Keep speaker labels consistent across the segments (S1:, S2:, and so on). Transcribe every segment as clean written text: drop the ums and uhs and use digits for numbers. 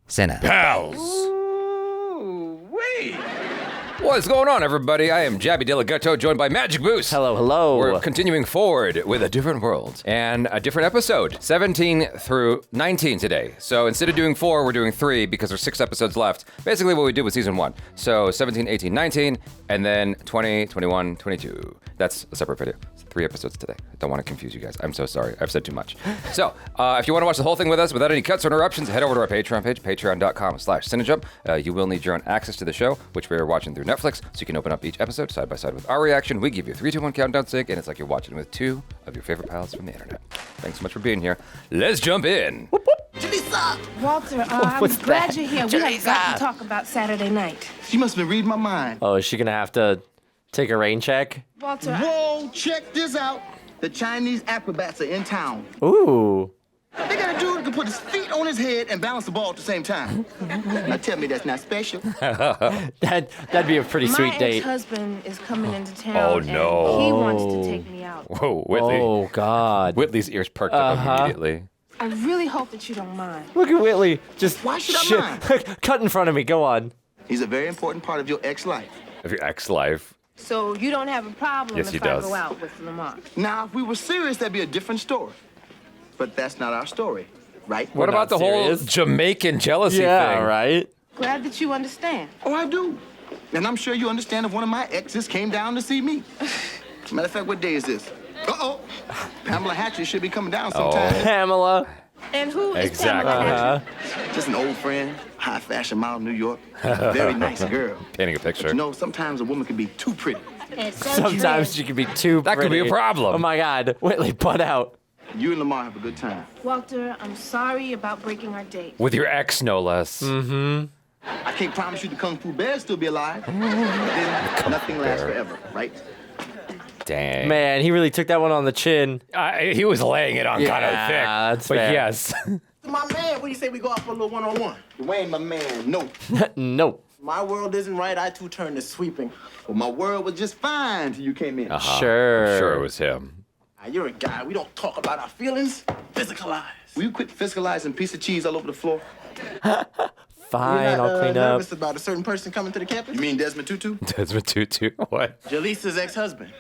S1: Cinna.
S2: Pals!
S3: Ooh, wait.
S2: What's going on, everybody? I am Jaby Michael, joined by Magic Boost.
S4: Hello.
S2: We're continuing forward with a different world and a different episode, 17 through 19 today. So instead of doing 4, we're doing 3 because there's 6 episodes left. Basically what we did with season 1. So 17, 18, 19, and then 20, 21, 22. That's a separate video. It's 3 episodes today. I don't want to confuse you guys. I'm so sorry. I've said too much. So if you want to watch the whole thing with us without any cuts or interruptions, head over to our Patreon page, patreon.com/Cinejump. You will need your own access to the show, which we are watching through Netflix, so you can open up each episode side by side with our reaction. We give you a 3, 2, 1 countdown sync, and it's like you're watching with 2 of your favorite pals from the internet. Thanks so much for being here. Let's jump in.
S3: Jalisa!
S5: Walter, I'm glad you're here. We have got to talk about Saturday night.
S3: She must have been reading my mind.
S4: Oh, is she gonna have to take a rain check?
S5: Walter,
S3: Whoa, check this out. The Chinese acrobats are in town.
S4: Ooh.
S3: They got a dude who can put his feet on his head and balance the ball at the same time. Now tell me that's not special.
S4: That'd be a pretty sweet
S5: my
S4: date.
S5: ex-husband is coming into town.
S2: Oh,
S5: and
S2: no.
S5: he wants to take me out.
S2: Whoa, Whitley.
S4: Oh God.
S2: Whitley's ears perked up immediately.
S5: I really hope that you don't mind.
S4: Look at Whitley. Just
S3: Why should I mind?
S4: cut in front of me. Go on.
S3: He's a very important part of your ex-life.
S2: Of your ex-life.
S5: So you don't have a problem
S2: Yes, he
S5: if
S2: does.
S5: I go out with Lamar.
S3: Now, if we were serious, that'd be a different story. But that's not our story, right?
S2: What about the
S4: not serious.
S2: whole Jamaican jealousy
S4: Yeah,
S2: thing?
S4: right.
S5: Glad that you understand.
S3: Oh, I do. And I'm sure you understand if one of my exes came down to see me. Matter of fact, what day is this? Uh-oh. Pamela Hatcher should be coming down sometime.
S4: Pamela.
S5: And who is
S2: Exactly.
S5: Pamela Hatcher?
S3: Just an old friend, high fashion model, New York. Very nice girl.
S2: Painting a picture.
S3: You know, sometimes a woman can be too pretty.
S5: It's so
S4: Sometimes
S5: true.
S4: she can be too
S2: That could be a
S4: pretty.
S2: problem.
S4: Oh my God. Whitley, butt out.
S3: You and Lamar have a good time.
S5: Walter, I'm sorry about breaking our date.
S2: With your ex, no less.
S4: Mm-hmm.
S3: I can't promise you the Kung Fu Bear still be alive. But then nothing lasts
S2: Bear.
S3: forever, right?
S2: Dang.
S4: Man, he really took that one on the chin.
S2: He was laying it on kind of
S4: Yeah,
S2: thick.
S4: that's
S2: but
S4: fair.
S2: yes.
S6: My man, what do you say we go out for a little one-on-one?
S3: Dwayne, my man, no.
S4: No.
S6: My world isn't right. I too turn to sweeping.
S3: Well, my world was just fine till you came in.
S4: Sure.
S2: Sure it was him.
S6: Now, you're a guy. We don't talk about our feelings. Physicalize.
S3: Will you quit fiscalizing piece of cheese all over the floor?
S4: Fine,
S6: You're not,
S4: I'll clean up.
S6: nervous about a certain person coming to the campus?
S3: You mean Desmond Tutu?
S2: Desmond Tutu. What?
S6: Jaleesa's ex-husband.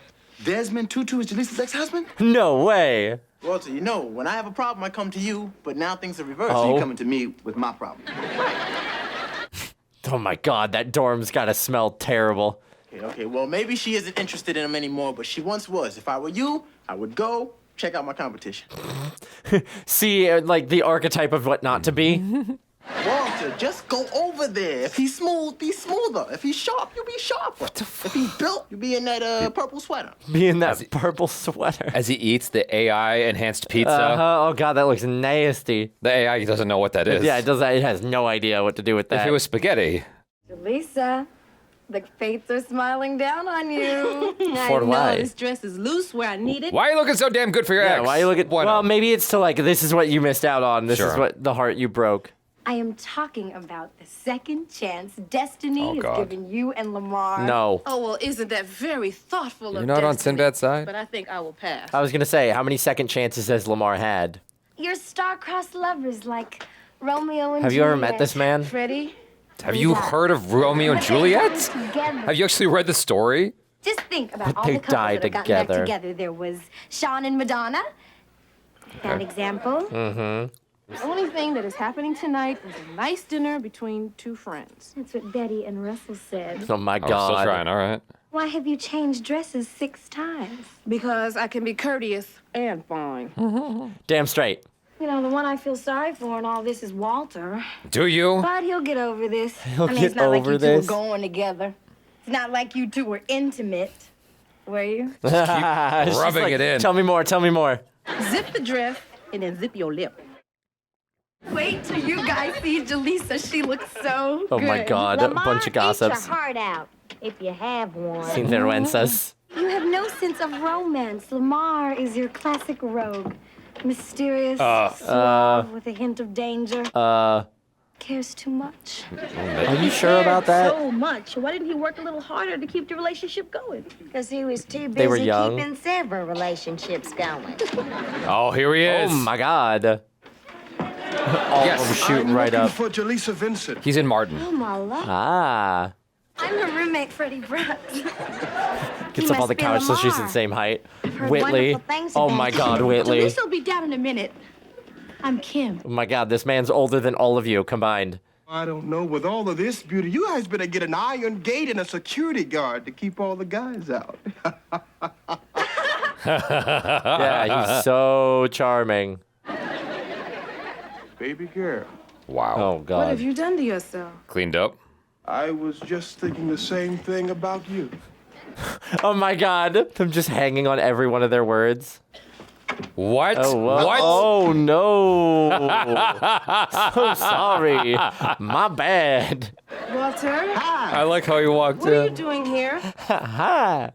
S3: Desmond Tutu is Jaleesa's ex-husband?
S4: No way.
S6: Walter, you know, when I have a problem, I come to you, but now things are reversed.
S3: So
S4: Oh.
S3: you coming to me with my problem.
S4: Oh my God, that dorm's gotta smell terrible.
S6: Okay, well, maybe she isn't interested in him anymore, but she once was. If I were you, I would go check out my competition.
S4: See, like the archetype of what not to be.
S6: Walter, just go over there. If he's smooth, be smoother. If he's sharp, you be sharper. If he's built, you be in that purple sweater.
S4: Be in that purple sweater.
S2: As he eats the AI-enhanced pizza.
S4: Oh God, that looks nasty.
S2: The AI doesn't know what that is.
S4: Yeah, it does. It has no idea what to do with that.
S2: If it was spaghetti.
S7: Jalisa, the fates are smiling down on you.
S4: For
S7: I know
S4: why?
S7: this dress is loose where I need it.
S2: Why are you looking so damn good for your
S4: Yeah,
S2: ex?
S4: why you look at?
S2: Why
S4: Well,
S2: not?
S4: maybe it's to like this is what you missed out on. This is
S2: Sure.
S4: what the heart you broke.
S7: I am talking about the second chance destiny
S2: Oh,
S7: has
S2: God.
S7: given you and Lamar.
S4: No.
S5: Oh, well, isn't that very thoughtful
S2: You're
S5: of
S2: not on
S5: Destiny?
S2: Sinbad's side?
S5: But I think I will pass.
S4: I was gonna say, how many second chances has Lamar had?
S7: You're star-crossed lovers like Romeo and
S4: Have you ever
S7: Juliet.
S4: met this man?
S5: Freddie?
S2: Have you heard of Romeo and Juliet?
S7: Together.
S2: Have you actually read the story?
S7: Just think about all
S4: They
S7: the couples
S4: died
S7: that have gotten back
S4: together.
S7: together. There was Sean and Madonna. An example.
S4: Mm-hmm.
S5: The only thing that is happening tonight is a nice dinner between two friends.
S7: That's what Betty and Russell said.
S4: Oh my
S2: Oh,
S4: God.
S2: still trying, all right.
S7: Why have you changed dresses 6 times?
S5: Because I can be courteous and fine.
S4: Damn straight.
S7: You know, the one I feel sorry for in all this is Walter.
S2: Do you?
S7: But he'll get over this.
S4: He'll
S7: I mean,
S4: get
S7: it's not like
S4: over
S7: you
S4: this.
S7: two were going together. It's not like you two were intimate, were you?
S4: She's
S2: rubbing
S4: like,
S2: it in.
S4: Tell me more. Tell me more.
S5: Zip the dress and then zip your lip.
S7: Wait till you guys see Jalisa. She looks so
S4: Oh
S7: good.
S4: my God, a bunch of gossips.
S7: Eat your heart out, if you have one.
S4: Sinvergüenzas.
S7: You have no sense of romance. Lamar is your classic rogue. Mysterious, suave, with a hint of danger. Cares too much.
S4: Are you sure about that?
S5: So much. Why didn't he work a little harder to keep the relationship going?
S7: Because he was too
S4: They were
S7: busy
S4: young.
S7: keeping several relationships going.
S2: Oh, here he is.
S4: Oh my God. All
S2: Yes.
S4: of them shooting
S1: I'm
S4: right
S1: looking
S4: up.
S1: for Jalisa Vincent.
S2: He's in Martin.
S7: Oh, my love.
S4: Ah.
S7: I'm her roommate, Freddie Brooks.
S4: Gets
S7: He
S4: up on
S7: must
S4: the
S7: be
S4: couch so she's the
S7: Lamar.
S4: same height.
S7: heard
S4: Whitley.
S7: wonderful things
S4: Oh
S7: about
S4: my
S7: you.
S4: God, Whitley.
S5: Jaleesa will be down in a minute. I'm Kim.
S4: Oh my God, this man's older than all of you combined.
S1: I don't know. With all of this beauty, you guys better get an iron gate and a security guard to keep all the guys out.
S4: Yeah, he's so charming.
S1: Baby girl,
S2: Wow.
S4: Oh
S5: What
S4: God.
S5: have you done to yourself?
S2: Cleaned up.
S1: I was just thinking the same thing about you.
S4: Oh my God. Them just hanging on every one of their words.
S2: What?
S4: Oh, what?
S2: What?
S4: Oh no. So sorry. My bad.
S5: Walter,
S2: I like how he walked
S5: what are you
S2: in.
S5: doing here?
S4: Ha.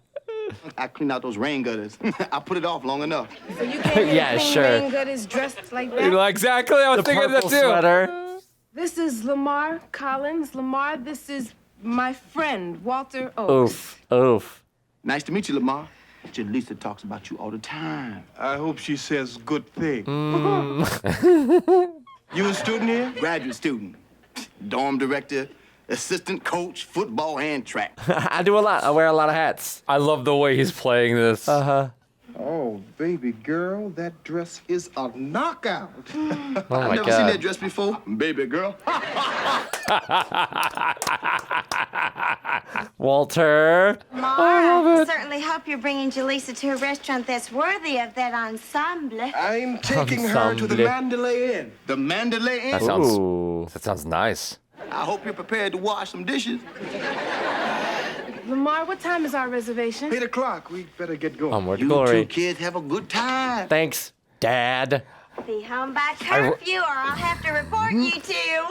S3: I cleaned out those rain gutters. I put it off long enough.
S5: So you came here
S4: Yeah,
S5: clean
S4: sure.
S5: rain gutters dressed like that?
S2: Exactly. I was
S4: The
S2: thinking that
S4: purple
S2: too.
S4: sweater.
S5: This is Lamar Collins. Lamar, this is my friend, Walter Oaks.
S4: Oof. Oof.
S3: Nice to meet you, Lamar. Jalisa talks about you all the time.
S1: I hope she says good things. You a student here?
S3: Graduate student, dorm director, assistant coach, football and track.
S4: I do a lot. I wear a lot of hats.
S2: I love the way he's playing this.
S1: Oh, baby girl, that dress is a knockout.
S4: Oh
S3: I've
S4: my
S3: never seen that
S4: God.
S3: dress before, baby girl.
S4: Walter.
S7: I certainly hope you're bringing Jalisa to a restaurant that's worthy of that ensemble.
S1: I'm taking her to the
S4: Ensemble.
S1: Mandalay Inn.
S3: The Mandalay Inn.
S4: Ooh.
S2: That sounds nice.
S3: I hope you're prepared to wash some dishes.
S5: Lamar, what time is our reservation?
S1: 8 o'clock. We better get going.
S4: Onward to
S3: You
S4: glory.
S3: two kids have a good time.
S4: Thanks, Dad.
S7: Be home by curfew or I'll have to report you two.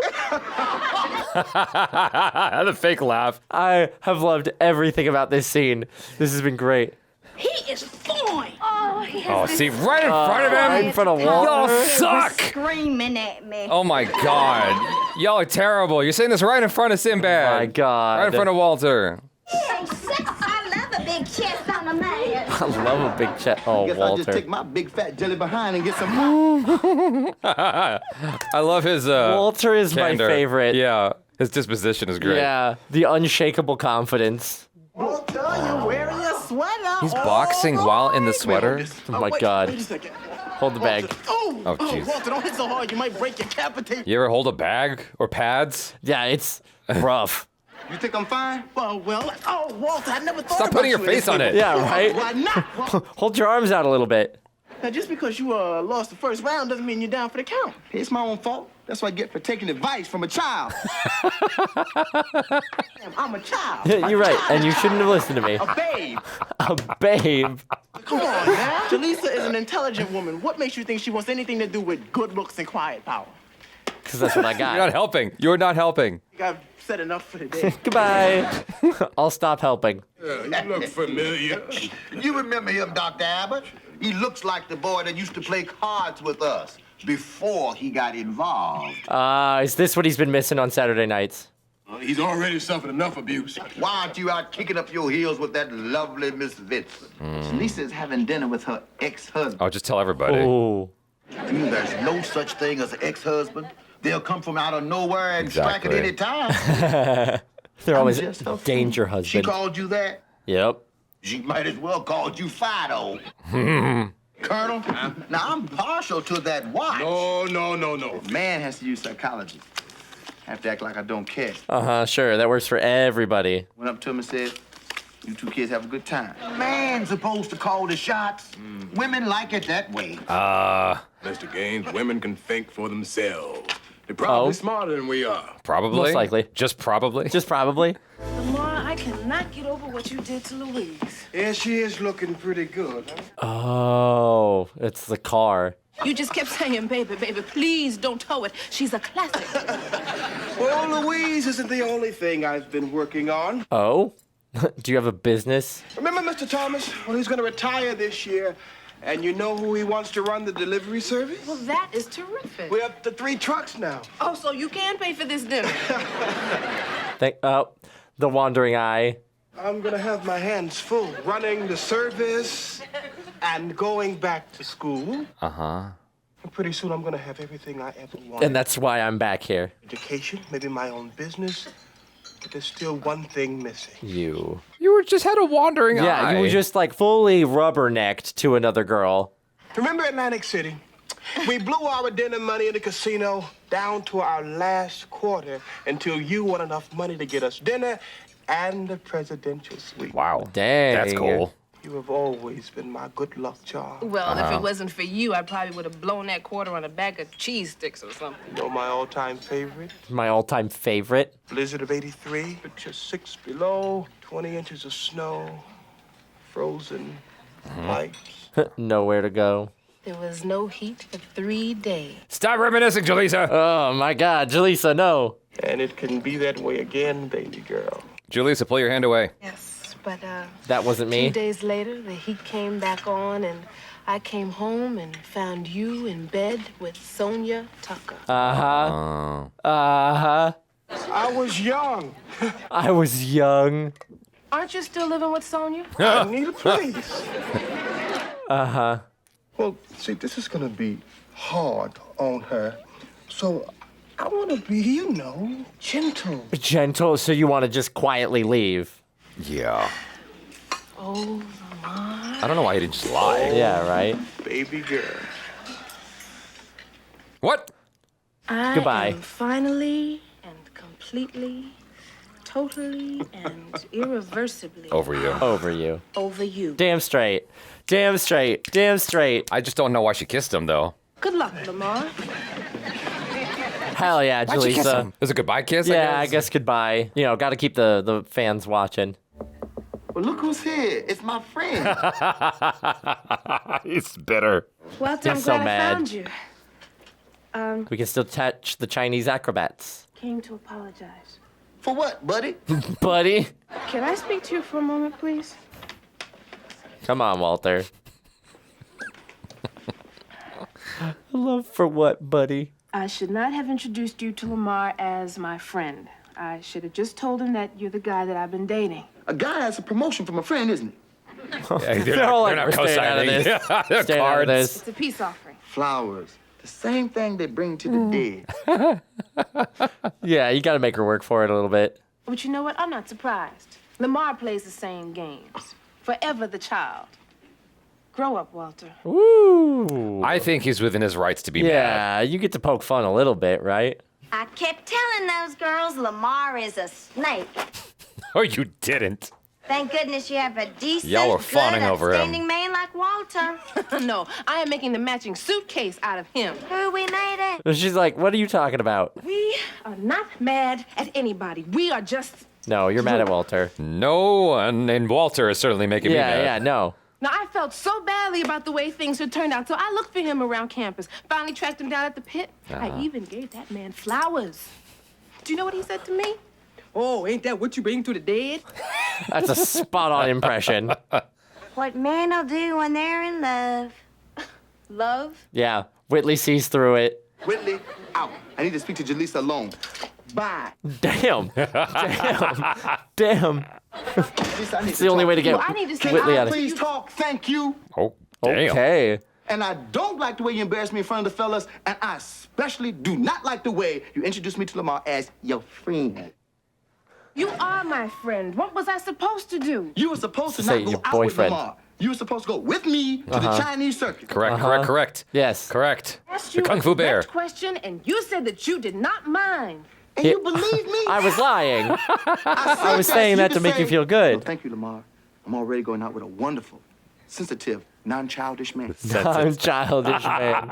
S2: The fake laugh.
S4: I have loved everything about this scene. This has been great.
S5: He is fine.
S7: Oh, he has
S2: Oh,
S7: this
S2: see, right in front of
S4: Right
S2: him.
S4: in front of
S2: Y'all
S4: Walter.
S2: suck.
S7: screaming at me.
S2: Oh my God. Y'all are terrible. You're saying this right in front of Sinbad.
S4: My God.
S2: Right in front of Walter.
S7: I love a big chest on a man.
S4: I love a big chest. Oh,
S3: Guess I'll just
S4: Walter.
S3: take my big fat jelly behind and get some.
S2: I love his
S4: Walter is
S2: candor.
S4: my favorite.
S2: Yeah, his disposition is great.
S4: Yeah, the unshakable confidence.
S6: Walter, you're wearing a sweater.
S2: He's boxing while in the sweater.
S4: Oh my
S6: wait,
S4: God.
S6: Wait a second.
S4: Hold the bag.
S6: Oh,
S2: Oh, jeez.
S6: Walter, don't hit so hard. You might break your capitate.
S2: You ever hold a bag or pads?
S4: Yeah, it's rough.
S3: You think I'm fine?
S6: Well, oh, Walter, I never thought
S2: Stop
S6: about
S2: putting your
S6: you in
S2: face
S6: this
S2: on
S6: way.
S2: it.
S4: Yeah, right?
S6: Why not? Well,
S4: Hold your arms out a little bit.
S6: now, just because you lost the first round doesn't mean you're down for the count.
S3: It's my own fault. That's what I get for taking advice from a child.
S6: Damn, I'm a child.
S4: You're right, and you shouldn't have listened to me.
S6: A babe.
S4: A babe.
S6: Come on, man. Jalisa is an intelligent woman. What makes you think she wants anything to do with good looks and quiet power?
S4: Because that's what I
S2: You're not
S4: got.
S2: helping. You're not helping.
S6: I think I've said enough for today.
S4: Goodbye. I'll stop helping.
S1: You look familiar.
S3: You remember him, Dr. Abbott? He looks like the boy that used to play cards with us before he got involved.
S4: Is this what he's been missing on Saturday nights?
S1: He's already suffered enough abuse.
S3: Why aren't you out kicking up your heels with that lovely Miss Vincent? Lisa's having dinner with her ex-husband.
S2: I'll just tell everybody.
S4: Ooh.
S3: There's no such thing as an ex-husband. They'll come from out of nowhere and strike at
S2: Exactly.
S3: any time.
S4: They're always
S3: just a
S4: danger
S3: fool. She
S4: husband.
S3: called you that?
S4: Yep.
S3: She might as well called you Fido. Colonel, now I'm partial to that watch.
S1: No.
S3: Man has to use psychology. Have to act like I don't care.
S4: Sure. That works for everybody.
S3: Went up to him and said, you two kids have a good time. Man's supposed to call the shots. Women like it that way.
S1: Mr. Gaines, women can think for themselves. They're probably
S4: Oh.
S1: smarter than we are.
S2: Probably.
S4: Most likely.
S2: Just probably.
S4: Just probably.
S5: Lamar, I cannot get over what you did to Louise.
S1: Yeah, she is looking pretty good, huh?
S4: Oh, it's the car.
S5: You just kept saying, baby, baby, please don't tow it. She's a classic.
S1: Well, Louise isn't the only thing I've been working on.
S4: Oh? Do you have a business?
S1: Remember Mr. Thomas? Well, he's going to retire this year. And you know who he wants to run the delivery service?
S5: Well, that is terrific.
S1: We're up to 3 trucks now.
S5: Oh, so you can pay for this dinner.
S4: The wandering eye.
S1: I'm going to have my hands full running the service and going back to school. And pretty soon I'm gonna have everything I ever wanted.
S4: And that's why I'm back here.
S1: Education, maybe my own business. But there's still one thing missing.
S4: You.
S2: You were just had a wandering eye.
S4: Yeah, you were just like fully rubbernecked to another girl.
S1: Remember Atlantic City? We blew our dinner money in the casino down to our last quarter until you won enough money to get us dinner and the presidential suite.
S2: Wow.
S4: Dang.
S2: That's cool.
S1: You have always been my good luck charm.
S5: Well, if it wasn't for you, I probably would have blown that quarter on a bag of cheese sticks or something.
S1: You know my all-time favorite?
S4: My all-time favorite.
S1: Blizzard of 83, but just 6 below, 20 inches of snow, frozen pipes.
S4: Nowhere to go.
S5: There was no heat for 3 days.
S2: Stop reminiscing, Jalisa.
S4: Oh my God, Jalisa, no.
S1: And it can be that way again, baby girl.
S2: Jalisa, pull your hand away.
S5: Yes, but
S4: That wasn't
S5: 2
S4: me.
S5: days later, the heat came back on, and I came home and found you in bed with Sonia Tucker.
S4: Uh-huh. Uh-huh.
S1: I was young.
S4: I was young.
S5: Aren't you still living with Sonia?
S1: I need a place.
S4: Uh-huh.
S1: Well, see, this is gonna be hard on her. So I wanna be, you know, gentle.
S4: Gentle, so you want to just quietly leave.
S2: Yeah.
S5: Oh, my.
S2: I don't know why he didn't just lie.
S4: Yeah, right?
S1: Baby girl.
S2: What?
S5: I
S4: Goodbye.
S5: am finally and completely, totally and irreversibly
S2: Over you.
S4: Over you.
S5: over you.
S4: Damn straight. Damn straight. Damn straight.
S2: I just don't know why she kissed him, though.
S5: Good luck, Lamar.
S4: Hell yeah,
S2: Why'd she kiss
S4: Jalisa.
S2: him? It was a goodbye kiss,
S4: Yeah, I guess goodbye. You know, got to keep the fans watching.
S3: Well, look who's here. It's my friend.
S2: He's bitter.
S5: Walter, I'm
S4: so
S5: glad
S4: mad.
S5: I found you.
S4: We can still touch the Chinese acrobats.
S5: Came to apologize.
S3: For what, buddy?
S4: Buddy.
S5: Can I speak to you for a moment, please?
S4: Come on, Walter. Love for what, buddy?
S5: I should not have introduced you to Lamar as my friend. I should have just told him that you're the guy that I've been dating.
S3: A guy has a promotion from a friend, isn't he?
S2: Yeah,
S4: They're all like, we're staying out of
S2: co-signing.
S4: this.
S2: They're
S4: Staying out of
S2: cards.
S4: this.
S5: It's a peace offering.
S3: Flowers. The same thing they bring to the dead.
S4: Yeah, you got to make her work for it a little bit.
S5: But you know what? I'm not surprised. Lamar plays the same games. Forever the child. Grow up, Walter.
S4: Woo.
S2: I think he's within his rights to be mad.
S4: Yeah, you get to poke fun a little bit, right?
S7: I kept telling those girls Lamar is a snake.
S2: Oh, you didn't.
S7: Thank goodness you have a decent,
S2: Y'all were
S7: good,
S2: fawning over him.
S7: upstanding man like Walter.
S5: No, I am making the matching suitcase out of him.
S7: Who we made it?
S4: And she's like, what are you talking about?
S5: We are not mad at anybody. We are just...
S4: No, you're mad at Walter.
S2: No one, and Walter is certainly making me mad.
S4: Yeah, no.
S5: Now, I felt so badly about the way things had turned out, so I looked for him around campus. Finally tracked him down at the pit. I even gave that man flowers. Do you know what he said to me? Oh, ain't that what you bring to the dead?
S4: That's a spot-on impression.
S7: What men will do when they're in love.
S5: Love?
S4: Yeah, Whitley sees through it.
S3: Whitley, out. I need to speak to Jalisa alone. Bye.
S4: Damn. Damn.
S3: Jalisa, I need
S4: It's the only way to get
S5: Well, I need to say
S4: Whitley
S5: I
S4: out of
S3: Please talk. Thank you.
S2: Oh, damn.
S4: Okay.
S3: And I don't like the way you embarrass me in front of the fellas, and I especially do not like the way you introduce me to Lamar as your friend.
S5: You are my friend. What was I supposed to do?
S3: You were supposed to
S4: Say
S3: not go
S4: your
S3: out
S4: boyfriend.
S3: with Lamar. You were supposed to go with me to the Chinese circuit.
S2: Correct.
S4: Yes.
S2: Correct.
S5: Asked
S2: The
S5: you
S2: Kung
S5: a
S2: Fu Bear.
S5: direct question, and you said that you did not mind.
S3: And you believe me?
S4: I was lying.
S3: I
S4: was saying that to make you feel good.
S3: No, thank you, Lamar. I'm already going out with a wonderful, sensitive, non-childish man.
S4: I'm childish, man.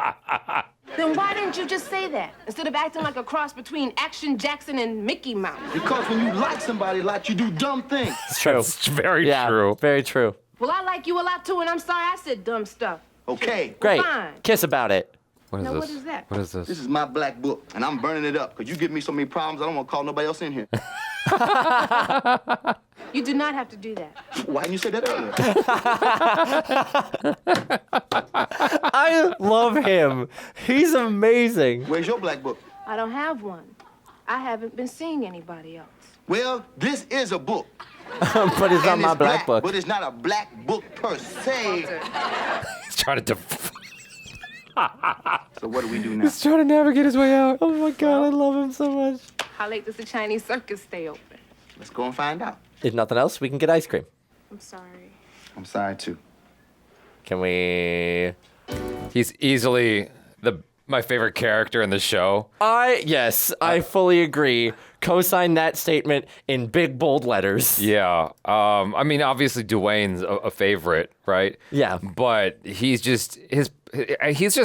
S5: Then why didn't you just say that instead of acting like a cross between Action Jackson and Mickey Mouse?
S3: Because when you like somebody a lot, you do dumb things.
S4: It's true.
S2: It's very
S4: Yeah,
S2: true.
S4: very true.
S5: Well, I like you a lot too, and I'm sorry I said dumb stuff.
S3: Okay.
S4: Great.
S5: Fine.
S4: Kiss about it.
S2: What is
S5: Now,
S2: this?
S5: what is that?
S2: What is this?
S3: This is my black book, and I'm burning it up because you give me so many problems, I don't want to call nobody else in here.
S5: You do not have to do that.
S3: Why didn't you say that earlier?
S4: I love him. He's amazing.
S3: Where's your black book?
S5: I don't have one. I haven't been seeing anybody else.
S3: Well, this is a book.
S4: But it's not
S3: and
S4: my
S3: it's
S4: black book.
S3: But it's not a black book per se.
S2: He's trying to
S3: So what do we do now?
S4: He's trying to navigate his way out. Oh my God, I love him so much.
S5: How late does the Chinese circus stay open?
S3: Let's go and find out.
S4: If nothing else, we can get ice cream.
S5: I'm sorry.
S3: I'm sorry, too.
S4: Can we?
S2: He's easily my favorite character in the show.
S4: I fully agree. Co-sign that statement in big bold letters.
S2: Yeah. I mean, obviously Dwayne's a favorite, right?
S4: Yeah.
S2: But he's just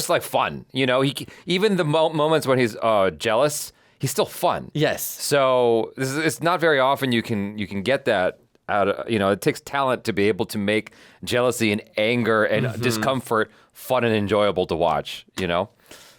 S2: like fun. You know, even the moments when he's jealous, he's still fun.
S4: Yes.
S2: So it's not very often you can get that out of, it takes talent to be able to make jealousy and anger and discomfort fun and enjoyable to watch,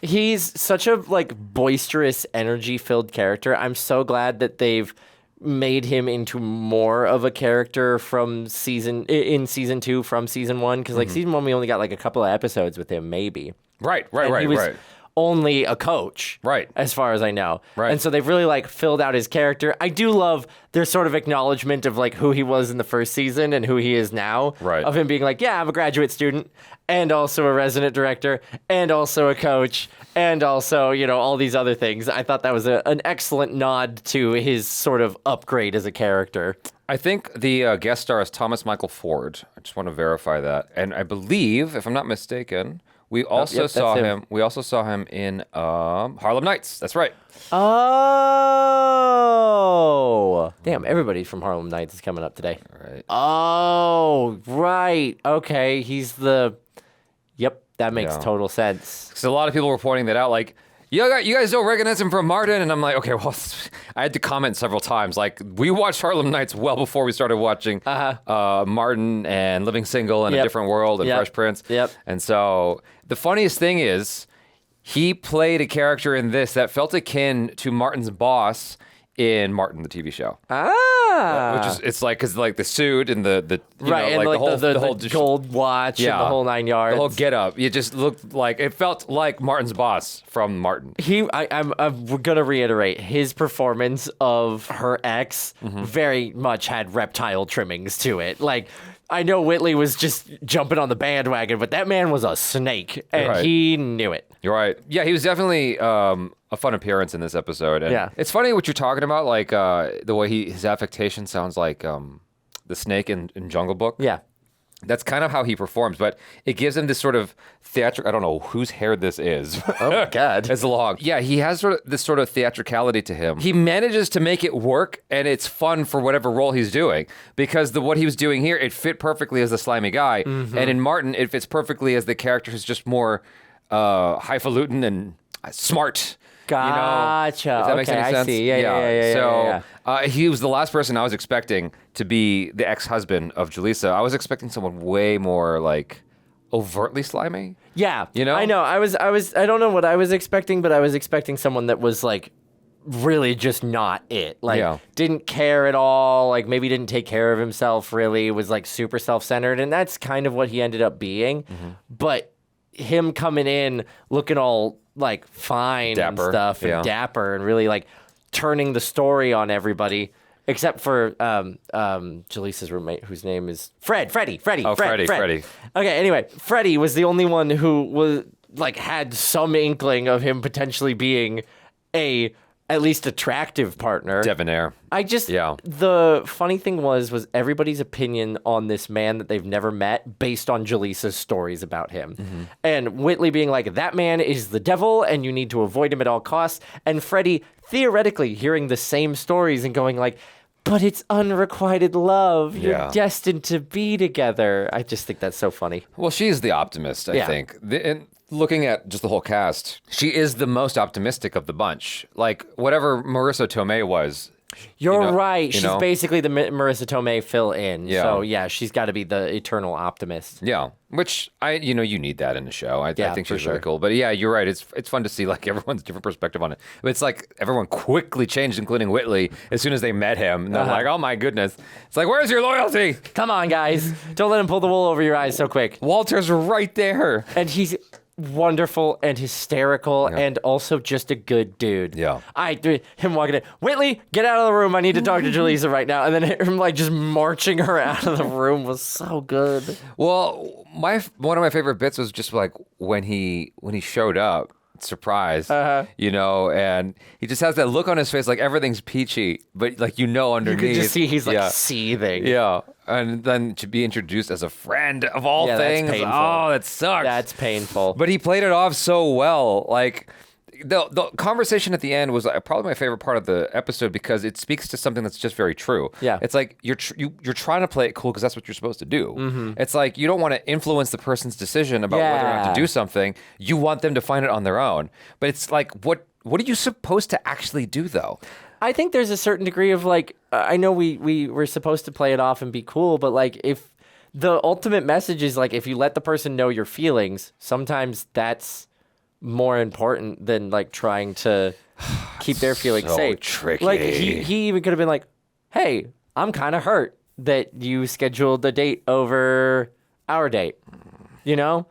S4: He's such a boisterous, energy-filled character. I'm so glad that they've made him into more of a character in season 2 from season 1, because season 1 we only got a couple of episodes with him, maybe.
S2: Right.
S4: He was only a coach,
S2: right?
S4: As far as I know,
S2: right.
S4: And so they've really filled out his character. I do love their sort of acknowledgement of who he was in the first season and who he is now.
S2: Right.
S4: Of him being yeah, I'm a graduate student and also a resident director and also a coach and also all these other things. I thought that was an excellent nod to his sort of upgrade as a character.
S2: I think the guest star is Thomas Michael Ford. I just want to verify that, and I believe, if I'm not mistaken. We also saw him. We also saw him in Harlem Nights. That's right.
S4: Oh, damn! Everybody from Harlem Nights is coming up today.
S2: Right.
S4: Oh, right. Okay, he's the. Yep, that makes total sense.
S2: Because a lot of people were pointing that out, you guys don't recognize him from Martin, and I'm like, okay, well, I had to comment several times. We watched Harlem Nights well before we started watching Martin and Living Single and A Different World and Fresh Prince.
S4: Yep.
S2: And so the funniest thing is he played a character in this that felt akin to Martin's boss in Martin, the TV show. Which is, it's because the suit and the whole
S4: gold watch and the whole 9 yards.
S2: The whole getup. It just looked it felt like Martin's boss from Martin.
S4: I'm gonna reiterate, his performance of her ex very much had reptile trimmings to it. I know Whitley was just jumping on the bandwagon, but that man was a snake, and he knew it.
S2: You're right. Yeah, he was definitely a fun appearance in this episode. And it's funny what you're talking about, the way his affectation sounds like the snake in Jungle Book.
S4: Yeah.
S2: That's kind of how he performs, but it gives him this sort of theatrical. I don't know whose hair this is.
S4: Oh my God,
S2: it's long. Yeah, he has this sort of theatricality to him. He manages to make it work, and it's fun for whatever role he's doing. Because what he was doing here, it fit perfectly as the slimy guy, and in Martin, it fits perfectly as the character who's just more highfalutin and smart.
S4: Gotcha.
S2: If that makes any sense.
S4: I see. Yeah.
S2: He was the last person I was expecting to be the ex-husband of Jalisa. I was expecting someone way more overtly slimy.
S4: Yeah. I know. I don't know what I was expecting, but I was expecting someone that was really just not it. Didn't care at all. Maybe didn't take care of himself really. Was super self-centered, and that's kind of what he ended up being. But him coming in looking all fine
S2: dapper,
S4: and stuff and dapper and really turning the story on everybody except for Jaleesa's roommate whose name is Freddie.
S2: Freddie.
S4: Okay, anyway, Freddie was the only one who was had some inkling of him potentially being at least attractive partner.
S2: Debonair.
S4: The funny thing was everybody's opinion on this man that they've never met based on Jaleesa's stories about him. And Whitley being that man is the devil and you need to avoid him at all costs. And Freddie theoretically hearing the same stories and going but it's unrequited love. You're destined to be together. I just think that's so funny.
S2: Well, she's the optimist, I think. And looking at just the whole cast, she is the most optimistic of the bunch. Whatever Marissa Tomei was.
S4: You're right. She's basically the Marissa Tomei fill-in.
S2: Yeah.
S4: So, she's got to be the eternal optimist.
S2: Yeah, which, you need that in the show. I think she's really cool. But, you're right. It's fun to see, everyone's different perspective on it. It's everyone quickly changed, including Whitley, as soon as they met him. And they're oh, my goodness. It's where's your loyalty?
S4: Come on, guys. Don't let him pull the wool over your eyes so quick.
S2: Walter's right there.
S4: And he's wonderful and hysterical and also just a good dude.
S2: Yeah.
S4: Him walking in, Whitley, get out of the room. I need to talk to Jalisa right now. And then him like just marching her out of the room was so good.
S2: Well, one of my favorite bits was just like when he showed up, surprise, you know, and he just has that look on his face like everything's peachy, but like underneath.
S4: You can just see he's like seething.
S2: Yeah. And then to be introduced as a friend of all things.
S4: That's painful.
S2: Oh, that sucks.
S4: That's painful.
S2: But he played it off so well. Like the conversation at the end was probably my favorite part of the episode because it speaks to something that's just very true.
S4: Yeah.
S2: It's like you're trying to play it cool because that's what you're supposed to do. Mm-hmm. It's like you don't want to influence the person's decision about whether or not to do something. You want them to find it on their own. But it's like, what are you supposed to actually do though?
S4: I think there's a certain degree of like, I know we were supposed to play it off and be cool, but like if the ultimate message is like, if you let the person know your feelings, sometimes that's more important than like trying to keep their feelings
S2: so
S4: safe.
S2: Tricky.
S4: Like he even could have been like, hey, I'm kind of hurt that you scheduled a date over our date, you know?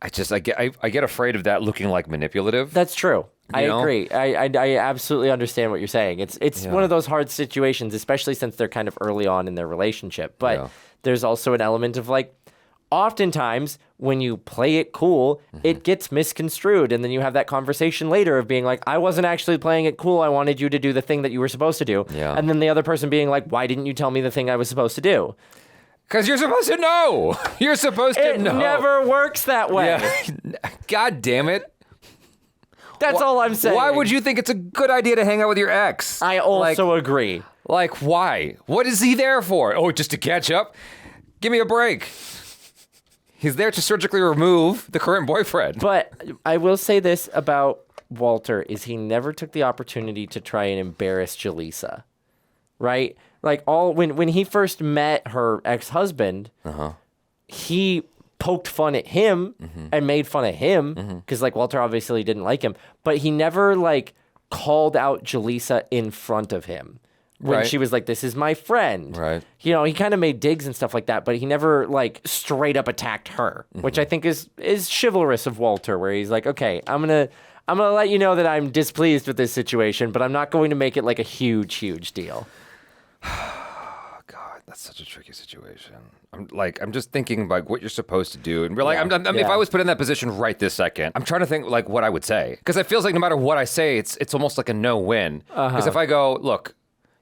S2: I get afraid of that looking like manipulative.
S4: That's true. I
S2: You know?
S4: agree. I absolutely understand what you're saying. It's one of those hard situations, especially since they're kind of early on in their relationship. But there's also an element of like, oftentimes when you play it cool, it gets misconstrued. And then you have that conversation later of being like, I wasn't actually playing it cool. I wanted you to do the thing that you were supposed to do.
S2: Yeah.
S4: And then the other person being like, why didn't you tell me the thing I was supposed to do?
S2: Because you're supposed to know. You're supposed to know.
S4: It never works that way.
S2: Yeah. God damn it.
S4: That's all I'm saying.
S2: Why would you think it's a good idea to hang out with your ex?
S4: I also agree.
S2: Like, why? What is he there for? Oh, just to catch up? Give me a break. He's there to surgically remove the current boyfriend.
S4: But I will say this about Walter is he never took the opportunity to try and embarrass Jalisa. Right? Like when he first met her ex-husband, he poked fun at him and made fun of him because like Walter obviously didn't like him, but he never like called out Jalisa in front of him when she was like, this is my friend.
S2: Right.
S4: You know, he kind of made digs and stuff like that, but he never like straight up attacked her, which I think is chivalrous of Walter, where he's like, okay, I'm gonna let you know that I'm displeased with this situation, but I'm not going to make it like a huge deal.
S2: God, that's such a tricky situation. I'm just thinking like what you're supposed to do, and like, if I was put in that position right this second, I'm trying to think like what I would say, because it feels like no matter what I say, it's almost like a no-win. Because if I go, look,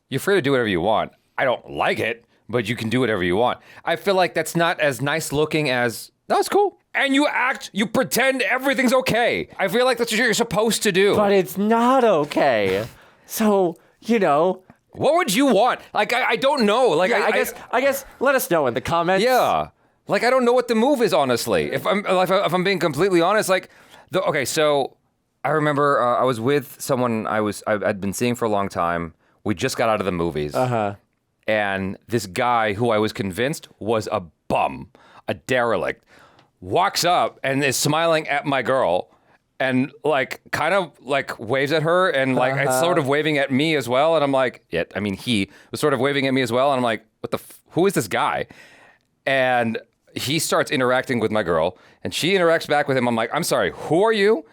S2: you're free to do whatever you want. I don't like it, but you can do whatever you want. I feel like that's not as nice looking as that's cool. And you pretend everything's okay. I feel like that's what you're supposed to do.
S4: But it's not okay. So, you know.
S2: What would you want? Like, I don't know. Like,
S4: I guess let us know in the comments.
S2: Yeah. Like, I don't know what the move is, honestly. If I'm being completely honest, like, okay, so I remember I was with someone I'd been seeing for a long time. We just got out of the movies. And this guy who I was convinced was a bum, a derelict, walks up and is smiling at my girl and like kind of like waves at her and like it's sort of waving at me as well. And I'm like, he was sort of waving at me as well. And I'm like, who is this guy? And he starts interacting with my girl and she interacts back with him. I'm like, I'm sorry, who are you?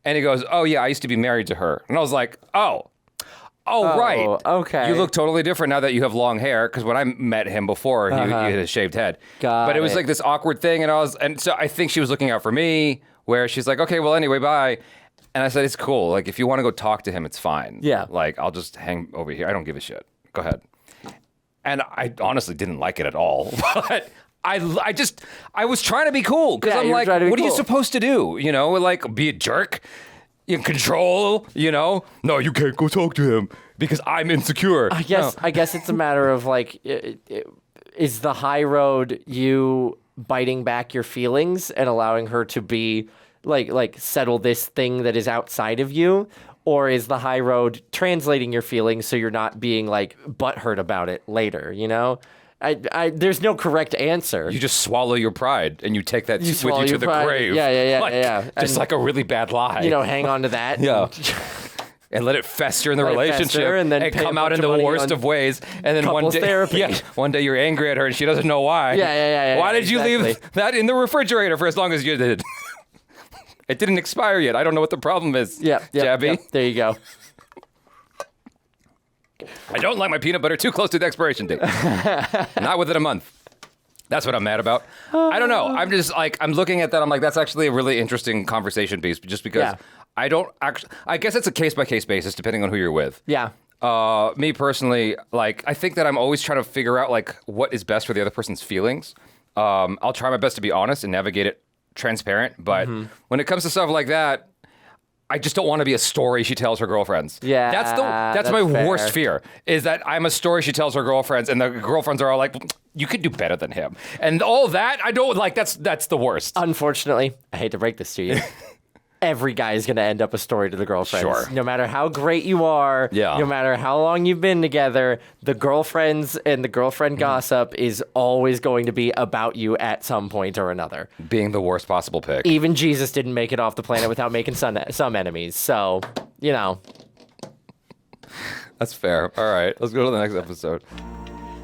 S2: And he goes, oh yeah, I used to be married to her. And I was like, Oh, right.
S4: Okay.
S2: You look totally different now that you have long hair. Because when I met him before, he had a shaved head. But it was like this awkward thing, and so I think she was looking out for me. Where she's like, okay, well, anyway, bye. And I said, it's cool. Like, if you want to go talk to him, it's fine.
S4: Yeah.
S2: Like, I'll just hang over here. I don't give a shit. Go ahead. And I honestly didn't like it at all. But I was trying to be cool because I'm like, what are you supposed to do? You know, like be a jerk. In control, you know? No, you can't go talk to him because I'm insecure.
S4: I guess it's a matter of like, is the high road you biting back your feelings and allowing her to be like settle this thing that is outside of you? Or is the high road translating your feelings so you're not being like butthurt about it later, you know? There's no correct answer.
S2: You just swallow your pride and you take that with you to the grave.
S4: Yeah.
S2: Just like a really bad lie.
S4: You know, hang on to that.
S2: Yeah. And let it fester in the relationship
S4: and then
S2: come out in the worst of ways. And then one day,
S4: therapy.
S2: One day you're angry at her and she doesn't know why.
S4: Yeah.
S2: Why did you leave that in the refrigerator for as long as you did? It didn't expire yet. I don't know what the problem is.
S4: Yep,
S2: Jaby.
S4: yep, there you go.
S2: I don't like my peanut butter too close to the expiration date. Not within a month. That's what I'm mad about. I don't know. I'm just like, I'm looking at that. I'm like, that's actually a really interesting conversation piece just because I don't actually, I guess it's a case by case basis depending on who you're with.
S4: Yeah.
S2: Me personally, like, I think that I'm always trying to figure out like what is best for the other person's feelings. I'll try my best to be honest and navigate it transparent. But when it comes to stuff like that, I just don't want to be a story she tells her girlfriends.
S4: Yeah,
S2: that's my
S4: fair.
S2: worst fear, is that I'm a story she tells her girlfriends, and the girlfriends are all like, you could do better than him. And all that, I don't like, that's the worst.
S4: Unfortunately, I hate to break this to you. Every guy is going to end up a story to the girlfriends.
S2: Sure.
S4: No matter how great you are, no matter how long you've been together, the girlfriends and the girlfriend gossip is always going to be about you at some point or another.
S2: Being the worst possible pick.
S4: Even Jesus didn't make it off the planet without making some enemies. So, you know.
S2: That's fair. All right, let's go to the next episode.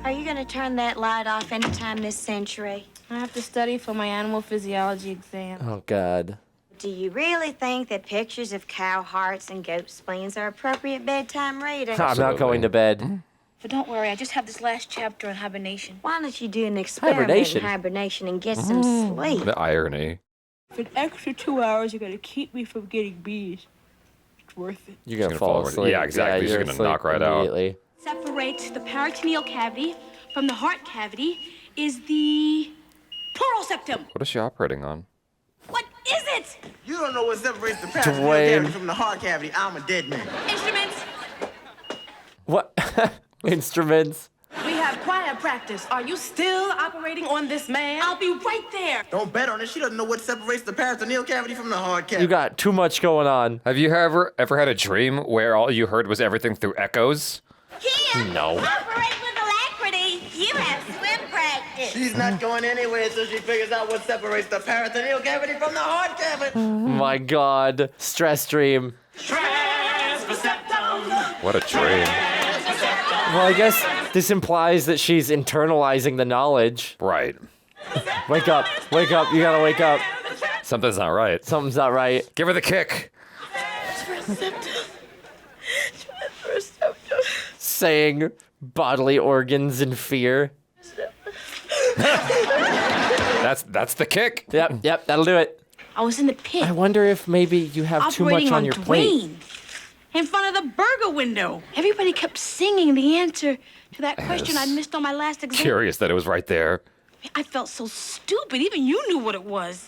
S8: Are you going to turn that light off anytime this century?
S5: I have to study for my animal physiology exam.
S4: Oh, God.
S8: Do you really think that pictures of cow hearts and goat spleens are appropriate bedtime reading?
S4: I'm not going to bed.
S9: But don't worry, I just have this last chapter on hibernation.
S8: Why don't you do an experiment in hibernation and get some sleep?
S2: The irony.
S9: For an extra 2 hours, you're going to keep me from getting bees. It's worth it.
S4: You're going to fall asleep.
S2: Yeah, exactly. You're going to knock right out.
S9: Separates the peritoneal cavity from the heart cavity is the pleural septum.
S2: What is she operating on?
S9: What is it?
S6: You don't know what separates the peritoneal
S4: Dwayne.
S6: cavity from the heart cavity. I'm a dead man.
S9: Instruments.
S4: What? Instruments?
S5: We have choir practice. Are you still operating on this man?
S9: I'll be right there.
S6: Don't bet on it. She doesn't know what separates the peritoneal cavity from the heart cavity.
S4: You got too much going on.
S2: Have you ever had a dream where all you heard was everything through echoes?
S8: Here,
S2: No.
S8: operate with alacrity. You have swim practice.
S6: She's not going anywhere until she figures out what separates the peritoneal cavity from the heart cavity.
S4: My God. Stress dream.
S2: What a dream.
S4: Well, I guess this implies that she's internalizing the knowledge.
S2: Right.
S4: Wake up. Wake up. You gotta wake up.
S2: Something's not right.
S4: Something's not right.
S2: Give her the kick.
S4: Saying bodily organs in fear.
S2: That's the kick.
S4: Yep, that'll do it.
S9: I was in the pit.
S4: I wonder if maybe you have too much
S9: operating
S4: on your plate.
S9: Dwayne, in front of the burger window. Everybody kept singing the answer to that question I'd missed on my last exam.
S2: Curious that it was right there.
S9: I felt so stupid. Even you knew what it was.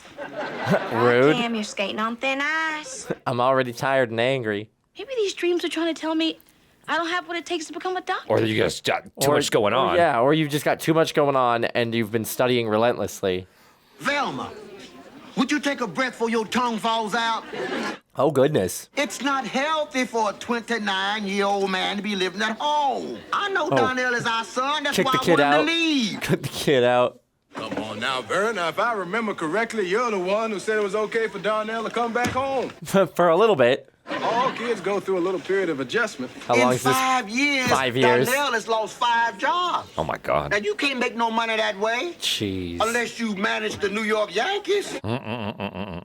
S4: Rude.
S8: Damn, you're skating on thin ice.
S4: I'm already tired and angry.
S9: Maybe these dreams are trying to tell me I don't have what it takes to become a doctor.
S2: Or you just got too much going on.
S4: Yeah, or you've just got too much going on and you've been studying relentlessly.
S3: Velma, would you take a breath before your tongue falls out?
S4: Oh, goodness.
S3: It's not healthy for a 29-year-old man to be living at home. I know Darryl is our son. That's
S4: Kick
S3: why
S4: the
S3: I
S4: kid
S3: want him
S4: out.
S3: to leave.
S4: Kick the kid out.
S1: Come on now, Vern. Now, if I remember correctly, you're the one who said it was okay for Darnell to come back home.
S4: For a little bit.
S1: All kids go through a little period of adjustment.
S4: How long
S3: In
S4: is this?
S3: 5 years,
S4: 5 years.
S3: Darryl has lost 5 jobs.
S2: Oh my God.
S3: Now, you can't make no money that way
S4: Jeez.
S3: unless you manage the New York Yankees. And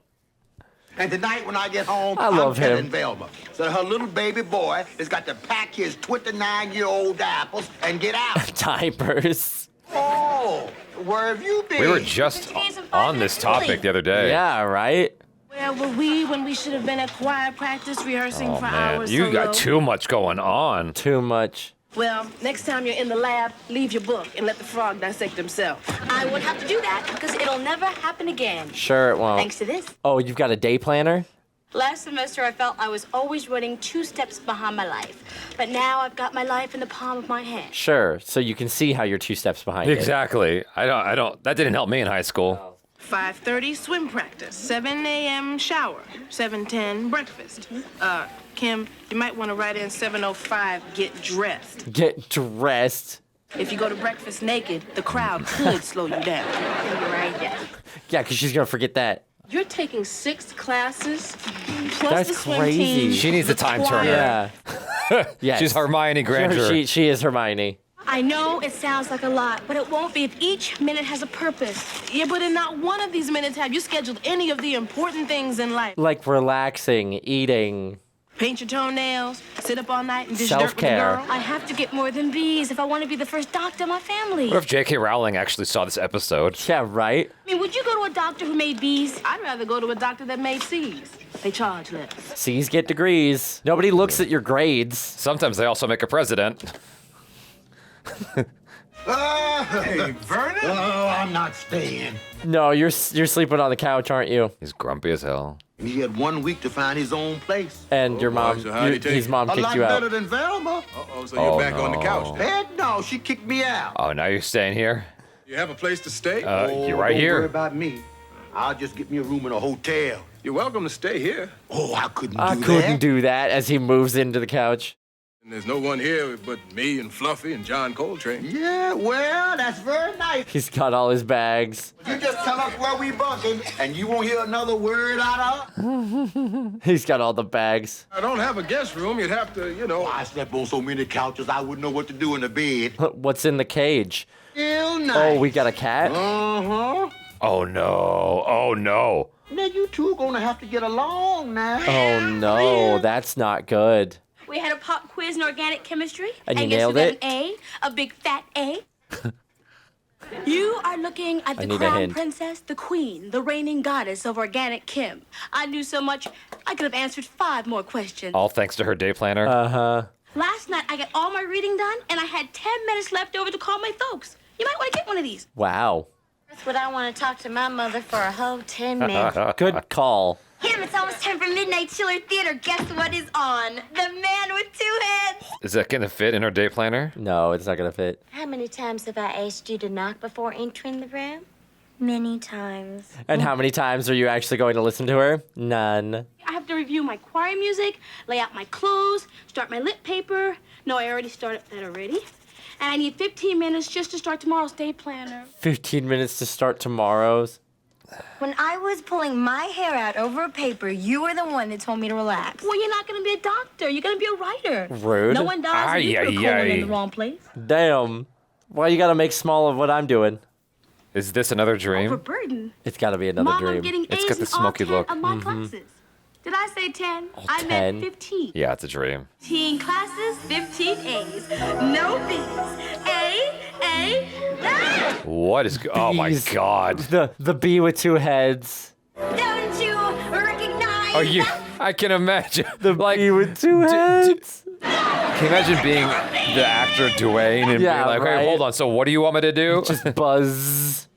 S3: tonight when I get home,
S4: I love
S3: I'm telling
S4: him.
S3: Velma that her little baby boy has got to pack his 29-year-old diapers and get out.
S4: Diapers.
S3: Oh, where have you been?
S2: We were just on this topic the other day.
S4: Yeah, right?
S5: Where were we when we should have been at choir practice rehearsing
S2: Oh
S5: for
S2: man,
S5: hours?
S2: you
S5: solo?
S2: got too much going on.
S4: Too much.
S5: Well, next time you're in the lab, leave your book and let the frog dissect himself.
S9: I won't have to do that because it'll never happen again.
S4: Sure it won't.
S9: Thanks to this.
S4: Oh, you've got a day planner?
S9: Last semester, I felt I was always running 2 steps behind my life. But now I've got my life in the palm of my hand.
S4: Sure. So you can see how you're 2 steps behind it.
S2: Exactly. I don't. That didn't help me in high school.
S5: 5:30 swim practice, 7 a.m. shower, 7:10 breakfast. Kim, you might want to write in 7:05 get dressed.
S4: Get dressed.
S5: If you go to breakfast naked, the crowd could slow you down.
S9: You're right, yeah.
S4: Yeah, because she's going to forget that.
S5: You're taking 6 classes plus
S4: That's
S5: the swim
S4: crazy.
S5: team.
S2: She needs a time
S5: choir.
S2: turner.
S4: Yeah. Yes.
S2: She's Hermione Granger.
S4: She is Hermione.
S9: I know it sounds like a lot, but it won't be if each minute has a purpose.
S5: Yeah, but in not one of these minutes have you scheduled any of the important things in life.
S4: Like relaxing, eating.
S5: Paint your toenails, sit up all night and dish dirt with the
S4: Self-care.
S5: girl.
S9: I have to get more than bees if I want to be the first doctor in my family.
S2: What if J.K. Rowling actually saw this episode?
S4: Yeah, right?
S9: I mean, would you go to a doctor who made bees?
S5: I'd rather go to a doctor that made C's. They charge less.
S4: C's get degrees. Nobody looks at your grades.
S2: Sometimes they also make a president.
S6: Hey, Vernon? Oh, I'm not staying.
S4: No, you're sleeping on the couch, aren't you?
S2: He's grumpy as hell.
S3: He had 1 week to find his own place.
S4: And your mom,
S1: so how'd he take
S4: his
S1: it?
S4: mom
S3: A
S4: kicked
S3: lot
S4: you
S3: better
S4: out.
S3: than Velma.
S1: Uh-oh, so you're back on the couch. then.
S3: Heck no, she kicked me out.
S2: Oh, now you're staying here?
S1: You have a place to stay?
S2: You're right
S3: Don't worry
S2: here.
S3: about me. I'll just get me a room in a hotel.
S1: You're welcome to stay here.
S3: Oh, I couldn't
S4: I
S3: do
S4: couldn't
S3: that.
S4: do that as he moves into the couch.
S1: And there's no one here but me and Fluffy and John Coltrane.
S3: Yeah, well, that's very nice.
S4: He's got all his bags.
S3: You just tell us where we bunking, and you won't hear another word out of.
S4: He's got all the bags.
S1: I don't have a guest room. You'd have to,
S3: I slept on so many couches, I wouldn't know what to do in the bed.
S4: What's in the cage?
S3: Still nice.
S4: Oh, we got a cat?
S3: Uh-huh.
S2: Oh, no. Oh, no.
S3: Now, you two are gonna have to get along now.
S4: Oh no, that's not good.
S9: We had a pop quiz in organic chemistry.
S4: And you
S9: guess
S4: nailed
S9: who got
S4: it?
S9: an A, a big fat A. You are looking at
S4: I
S9: the
S4: need a
S9: crown
S4: hint.
S9: princess, the queen, the reigning goddess of organic chem. I knew so much, I could have answered 5 more questions.
S2: All thanks to her day planner.
S4: Uh-huh.
S9: Last night, I got all my reading done, and I had 10 minutes left over to call my folks. You might want to get one of these.
S4: Wow.
S8: That's what I want to talk to my mother for a whole 10 minutes.
S4: Good call.
S8: Kim, it's almost time for Midnight Chiller Theater. Guess what is on? The Man with 2 Heads.
S2: Is that going to fit in her day planner?
S4: No, it's not gonna fit.
S8: How many times have I asked you to knock before entering the room? Many times.
S4: And how many times are you actually going to listen to her? None.
S9: I have to review my choir music, lay out my clothes, start my lit paper. No, I already started that already. And I need 15 minutes just to start tomorrow's day planner.
S4: 15 minutes to start tomorrow's.
S8: When I was pulling my hair out over a paper, you were the one that told me to relax.
S9: Well, you're not going to be a doctor. You're going to be a writer.
S4: Rude.
S9: No one dies if you put a colon in the wrong place.
S4: Damn. Why you gotta make small of what I'm doing?
S2: Is this another dream?
S9: Overburdened.
S4: It's gotta be another
S9: Mom, I'm
S4: dream.
S9: getting
S2: It's
S9: A's
S2: got the
S9: in
S2: smoky
S9: all 10
S2: look.
S9: of my classes. Did I say 10? I
S4: 10?
S9: meant 15.
S2: Yeah, it's a dream.
S9: 15 classes, 15 A's. No B's. A. Ah!
S2: What is... Oh, my
S4: Bees.
S2: God.
S4: The bee with 2 heads.
S8: Don't you recognize?
S2: Are you... I can imagine.
S4: The bee with 2 heads.
S2: Can you imagine being the actor Dwayne and
S4: Yeah,
S2: being like,
S4: right.
S2: hey, hold on, so what do you want me to do?
S4: Just buzz.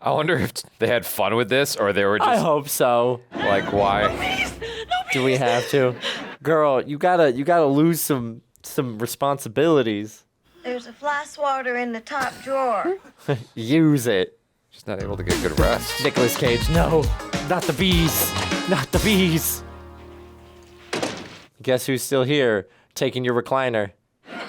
S2: I wonder if they had fun with this or they were
S4: I
S2: just
S4: hope so.
S2: like, why?
S4: Do we have to? Girl, you gotta lose some responsibilities.
S8: There's a fly swatter in the top drawer.
S4: Use it.
S2: She's not able to get good rest.
S4: Nicolas Cage, no. Not the bees. Not the bees. Guess who's still here? Taking your recliner.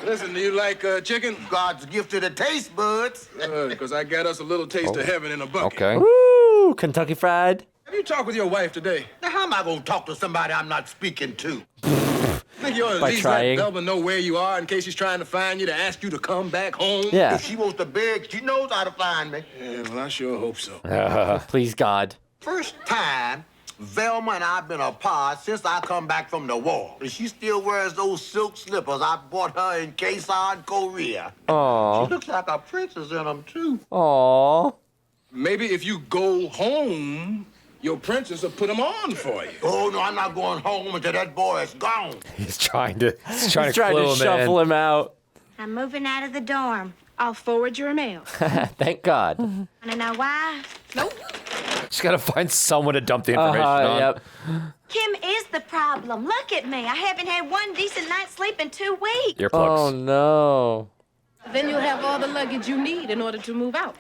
S1: Listen, do you like chicken?
S3: God's gift to the taste buds.
S1: Because I got us a little taste of heaven in a bucket.
S2: Okay.
S4: Woo! Kentucky Fried.
S1: Have you talked with your wife today?
S3: Now, how am I gonna talk to somebody I'm not speaking to?
S1: Think you ought to at
S4: By
S1: least
S4: trying.
S1: let Velma know where you are in case she's trying to find you to ask you to come back home?
S4: Yeah.
S3: If she wants to beg, she knows how to find me.
S1: Yeah, well, I sure hope so.
S4: Please, God.
S3: First time Velma and I've been apart since I come back from the war. And she still wears those silk slippers I bought her in Quezon, Korea.
S4: Aw.
S3: She looks like a princess in them, too.
S4: Aw.
S1: Maybe if you go home, your princess will put them on for you.
S3: Oh, no, I'm not going home until that boy is gone.
S2: He's trying to
S4: He's trying to
S2: clue him
S4: shuffle
S2: in.
S4: him out.
S8: I'm moving out of the dorm.
S5: I'll forward your mail.
S4: Thank God.
S8: Wanna know why?
S5: Nope.
S2: She's got to find someone to dump the information on.
S4: Yep.
S8: Kim is the problem. Look at me. I haven't had one decent night's sleep in 2 weeks.
S2: Earplugs.
S4: Oh no.
S5: Then you'll have all the luggage you need in order to move out.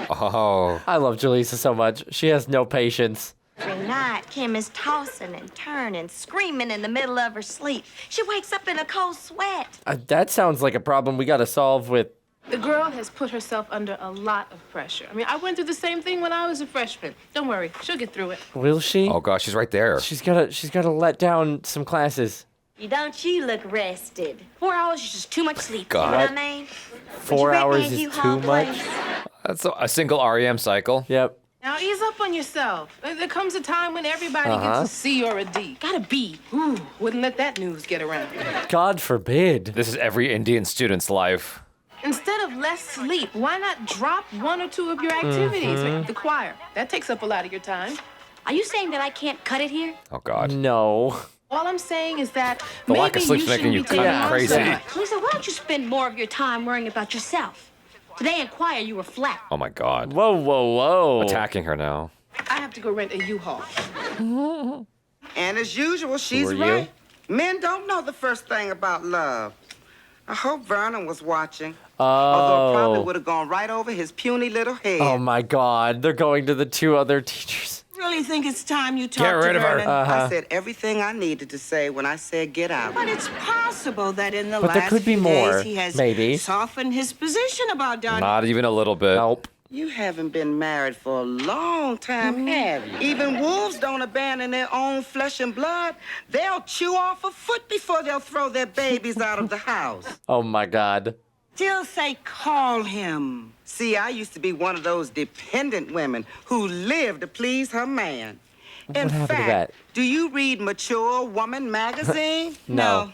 S2: Oh.
S4: I love Jalisa so much. She has no patience.
S8: Every night, Kim is tossing and turning, screaming in the middle of her sleep. She wakes up in a cold sweat.
S4: That sounds like a problem we gotta solve with.
S5: The girl has put herself under a lot of pressure. I mean, I went through the same thing when I was a freshman. Don't worry, she'll get through it.
S4: Will she?
S2: Oh, gosh, she's right there.
S4: She's gotta let down some classes.
S8: Don't you look rested?
S9: 4 hours is just too much sleep.
S2: God.
S8: You know what I mean?
S4: 4 hours is too much.
S2: That's a single REM cycle.
S4: Yep.
S5: Now ease up on yourself. There comes a time when everybody gets a C or a D.
S9: Gotta be.
S5: Ooh, wouldn't let that news get around.
S4: God forbid.
S2: This is every Indian student's life.
S5: Instead of less sleep, why not drop 1 or 2 of your activities? Like the choir. That takes up a lot of your time.
S9: Are you saying that I can't cut it here?
S2: Oh, God.
S4: No.
S5: All I'm saying is that
S2: The
S5: maybe
S2: lack of sleep's
S5: you
S2: making you
S5: shouldn't be taking
S2: kinda
S5: on
S2: crazy.
S5: so much.
S9: Jalisa, why don't you spend more of your time worrying about yourself? Today in choir, you were flat.
S2: Oh, my God.
S4: Whoa, whoa, whoa.
S2: Attacking her now.
S5: I have to go rent a U-Haul.
S10: And as usual, she's
S4: are you?
S10: right. Men don't know the first thing about love. I hope Vernon was watching. Although it probably would have gone right over his puny little head.
S4: Oh my God. They're going to the 2 other teachers.
S10: Really think it's time you
S2: Get rid of her.
S10: I said everything I needed to say when I said get out.
S11: But it's possible that in the
S4: But there
S11: last
S4: could be
S11: few
S4: more,
S11: days he has
S4: maybe.
S11: softened his position about Dawnn.
S2: Not even a little bit.
S4: Nope.
S10: You haven't been married for a long time, have you? Even wolves don't abandon their own flesh and blood. They'll chew off a foot before they'll throw their babies out of the house.
S4: Oh my God.
S11: Still say call him.
S10: See, I used to be one of those dependent women who lived to please her man. In
S4: happened to
S10: fact,
S4: that?
S10: do you read Mature Woman magazine?
S4: No.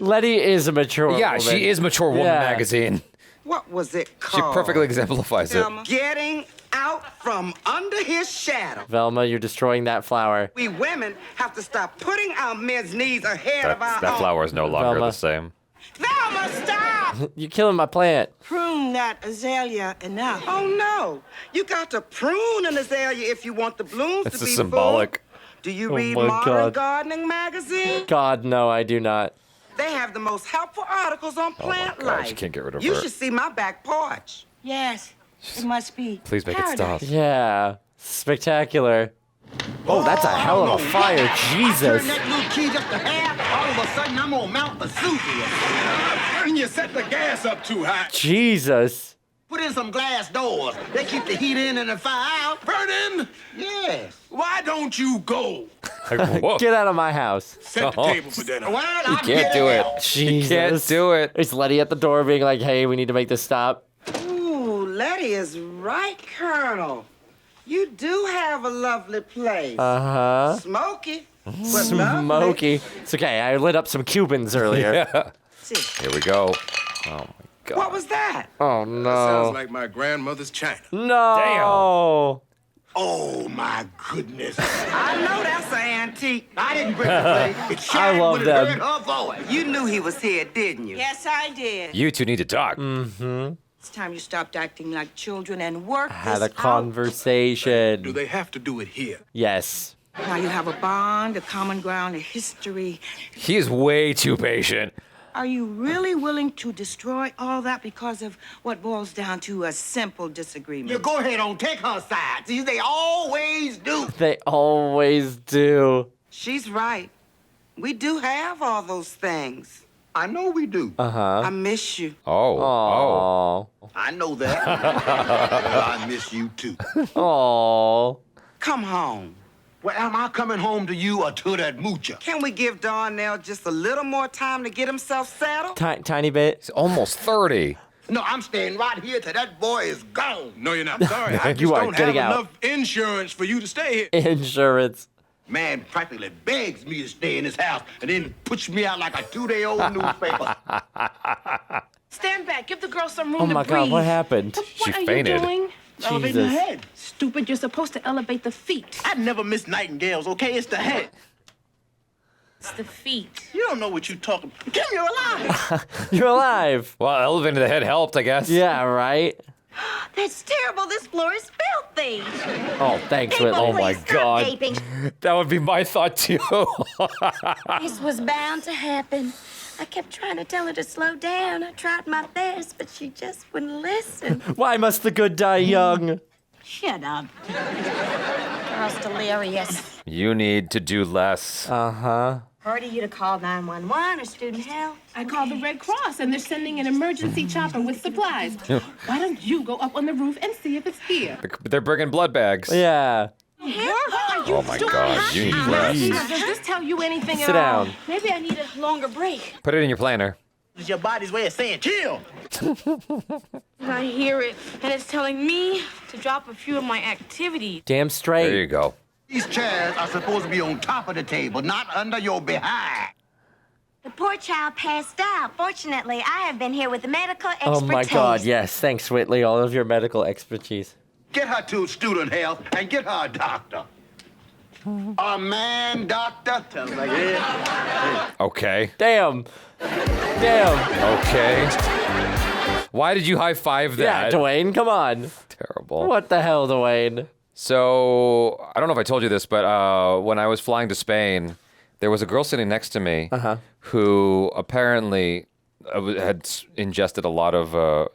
S4: Letty is a mature
S2: Yeah,
S4: woman.
S2: she is Mature Woman
S4: Yeah.
S2: magazine.
S10: What was it
S2: She
S10: called?
S2: perfectly exemplifies it.
S10: Getting out from under his shadow.
S4: Velma, you're destroying that flower.
S10: We women have to stop putting our men's needs ahead of our
S2: That
S10: own.
S2: flower is no longer
S4: Velma.
S2: the same.
S10: Velma, stop!
S4: You're killing my plant.
S11: Prune that azalea enough.
S10: Oh, no. You got to prune an azalea if you want the blooms
S2: It's
S10: to
S2: a
S10: be
S2: symbolic.
S10: full. Do you
S4: Oh
S10: read
S4: my
S10: Modern
S4: God.
S10: Gardening magazine?
S4: God, no, I do not.
S10: They have the most helpful articles on plant
S2: God,
S10: life.
S2: you can't get rid of
S10: You
S2: her.
S10: should see my back porch.
S11: Yes, it must be.
S2: Please make it stop.
S11: paradise.
S4: Yeah. Spectacular. Oh, that's a hell of a fire. Jesus.
S3: Turn that little key just to half, all of a sudden I'm on Mount Vesuvius.
S1: And you set the gas up too high.
S4: Jesus.
S3: Put in some glass doors. They keep the heat in and the fire out.
S1: Vernon,
S3: Yes.
S1: why don't you go?
S2: Whoa.
S4: Get out of my house.
S1: Set the
S2: Oh.
S1: table for dinner.
S3: Well,
S2: You can't do it.
S4: Jesus.
S2: You can't do it.
S4: It's Letty at the door being like, hey, we need to make this stop.
S10: Ooh, Letty is right, Colonel. You do have a lovely place.
S4: Uh-huh.
S10: Smoky, but lovely.
S4: Smoky. It's okay. I lit up some Cubans earlier.
S2: Yeah. Here we go. Oh, my God.
S10: What was that?
S4: Oh,
S1: Sounds
S4: no.
S1: like my grandmother's china.
S4: No.
S3: Oh, my goodness.
S10: I know that's an antique.
S3: I didn't break the plate. It
S4: I
S3: shattered
S4: love
S3: when it
S4: them.
S3: heard her voice.
S10: You knew he was here, didn't you?
S11: Yes, I did.
S2: You two need to talk.
S11: It's time you stopped acting like children and work
S4: Had
S11: this
S4: a conversation.
S1: Do they have to do it here?
S4: Yes.
S11: out. Now you have a bond, a common ground, a history.
S2: He is way too patient.
S11: Are you really willing to destroy all that because of what boils down to a simple disagreement?
S3: You go ahead on, take her side. See, they always do.
S4: They always do.
S10: She's right. We do have all those things.
S3: I know we do.
S4: Uh-huh.
S10: I miss you.
S2: Oh. Oh.
S4: Aww.
S3: I know that. Well, I miss you too.
S4: Aww.
S10: Come home.
S3: Well, am I coming home to you or to that moocher?
S10: Can we give Darnell just a little more time to get himself settled?
S4: Tiny bit.
S2: He's almost 30.
S3: No, I'm staying right here till that boy is gone.
S1: No, you're not. Sorry, I just
S4: You are
S1: don't have
S4: getting out.
S1: enough insurance for you to stay here.
S4: Insurance.
S3: Man practically begs me to stay in his house and then puts me out like a 2-day-old newspaper.
S5: Stand back. Give the girl some room
S4: Oh
S5: to
S4: my
S5: breathe.
S4: God, what happened?
S5: What are
S2: fainted.
S5: you doing?
S1: Elevating the
S4: Jesus.
S1: head.
S5: Stupid, you're supposed to elevate the feet.
S1: I never miss nightingales, okay? It's the head.
S5: It's the feet.
S1: You don't know what you're talking about. Give me your alive.
S4: You're alive.
S2: Well, elevating the head helped, I guess.
S4: Yeah, right?
S8: That's terrible. This floor is filthy.
S4: Oh, thanks,
S8: People,
S4: Whitley.
S2: Oh my
S8: please stop
S2: God.
S8: gaping.
S2: That would be my thought, too.
S8: This was bound to happen. I kept trying to tell her to slow down. I tried my best, but she just wouldn't listen.
S4: Why must the good die young?
S8: Shut up. Girl's delirious.
S2: You need to do less.
S4: Uh-huh.
S8: Order you to call 911 or student help.
S5: I called the Red Cross, and they're sending an emergency chopper with supplies. Why don't you go up on the roof and see if it's here?
S2: They're bringing blood bags.
S4: Yeah.
S8: Help?
S5: you
S2: Oh my God, you need rest.
S5: Does this tell you anything
S4: Sit
S5: at all?
S4: down.
S9: Maybe I need a longer break.
S2: Put it in your planner.
S6: It's your body's way of saying chill.
S9: I hear it, and it's telling me to drop a few of my activities.
S4: Damn straight.
S2: There you go.
S3: These chairs are supposed to be on top of the table, not under your behind.
S8: The poor child passed out. Fortunately, I have been here with the medical expertise.
S4: Oh my God, yes. Thanks, Whitley. All of your medical expertise.
S3: Get her to student health and get her a doctor. A man doctor?
S6: Sounds like it.
S2: Okay.
S4: Damn.
S2: Okay. Why did you high five
S4: Yeah,
S2: that?
S4: Dwayne, come on.
S2: Terrible.
S4: What the hell, Dwayne?
S2: So, I don't know if I told you this, but when I was flying to Spain, there was a girl sitting next to me who apparently had ingested a lot of.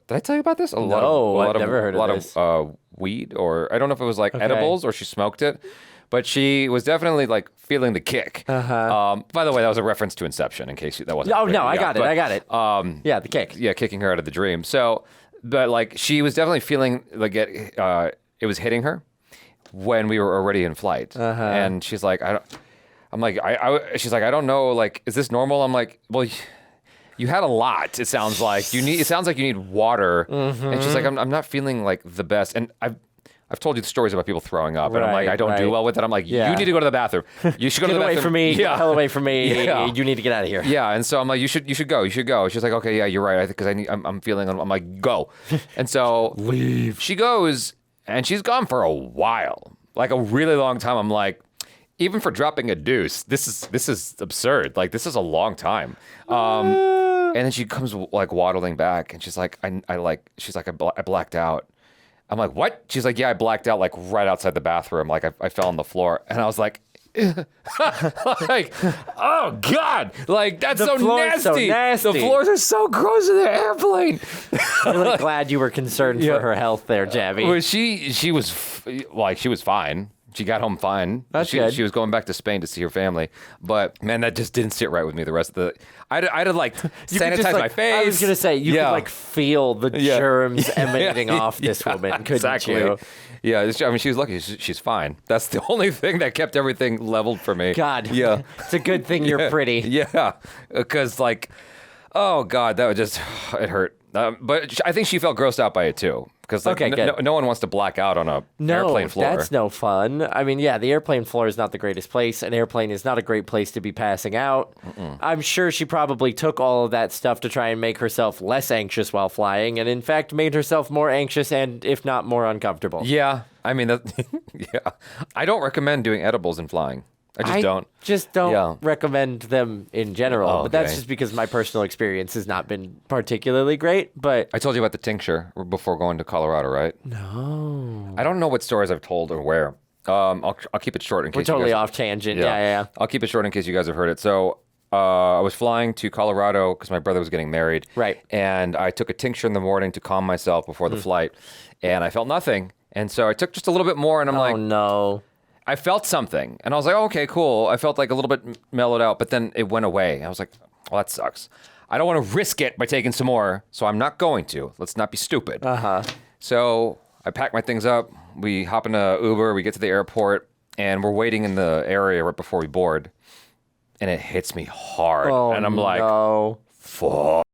S2: Did I tell you about this?
S4: I've never heard of this.
S2: A lot of weed, or I don't know if it was like edibles or she smoked it, but she was definitely like feeling the kick. By the way, that was a reference to Inception, in case that wasn't.
S4: Oh,
S2: clear.
S4: no, I
S2: Yeah,
S4: got it.
S2: but,
S4: I got it. Yeah, the kick.
S2: Yeah, kicking her out of the dream. So, but like she was definitely feeling like it was hitting her when we were already in flight, and she's like, she's like, I don't know, like, is this normal? I'm like, well, you had a lot. It sounds like it sounds like you need water, and she's like, I'm not feeling like the best, and I've told you the stories about people throwing up, and I'm like, I don't do well with it. I'm like, you need to go to the bathroom. You should go to the bathroom.
S4: Get away from me.
S2: Yeah.
S4: Get the hell away from me.
S2: Yeah.
S4: You need to get out of here.
S2: Yeah, and so I'm like, you should go. She's like, okay, yeah, you're right. Because I'm feeling. I'm like, go. And so
S4: Leave.
S2: She goes, and she's gone for a while, like a really long time. I'm like, even for dropping a deuce, this is absurd. Like, this is a long time. And then she comes like waddling back, and she's like, I blacked out. I'm like, what? She's like, yeah, I blacked out like right outside the bathroom. Like I fell on the floor, and I was like, like, oh God, like that's so nasty.
S4: So nasty.
S2: The floors are so gross in the airplane.
S4: I'm really glad you were concerned for her health there, Jaby.
S2: Well, she was fine. She got home fine.
S4: That's good.
S2: She was going back to Spain to see her family, but man, that just didn't sit right with me. The rest of the, I'd have like sanitized my face.
S4: I was gonna say you could like feel the germs emanating off this woman, couldn't
S2: exactly.
S4: you?
S2: Yeah, I mean, she was lucky. She's fine. That's the only thing that kept everything leveled for me.
S4: God,
S2: yeah,
S4: it's a good thing you're pretty.
S2: Yeah, because like, oh God, that would just it hurt. But I think she felt grossed out by it too. Because like, no one wants to black out on a airplane floor.
S4: That's no fun. I mean, yeah, the airplane floor is not the greatest place. An airplane is not a great place to be passing out. I'm sure she probably took all of that stuff to try and make herself less anxious while flying, and in fact made herself more anxious and, if not more uncomfortable.
S2: Yeah, I mean, yeah, I don't recommend doing edibles and flying. I just don't
S4: recommend them in general. But that's just because my personal experience has not been particularly great. But
S2: I told you about the tincture before going to Colorado, right?
S4: No.
S2: I don't know what stories I've told or where. I'll keep it short in case
S4: we're totally
S2: you guys,
S4: off tangent. Yeah.
S2: I'll keep it short in case you guys have heard it. So I was flying to Colorado because my brother was getting married.
S4: Right.
S2: And I took a tincture in the morning to calm myself before the flight. And I felt nothing. And so I took just a little bit more, and I'm like,
S4: oh no.
S2: I felt something, and I was like, oh, okay, cool. I felt like a little bit mellowed out, but then it went away. I was like, well, that sucks. I don't want to risk it by taking some more, so I'm not going to. Let's not be stupid. So I pack my things up. We hop in a Uber. We get to the airport, and we're waiting in the area right before we board, and it hits me hard.
S4: Oh,
S2: and I'm like,
S4: no.
S2: fuck.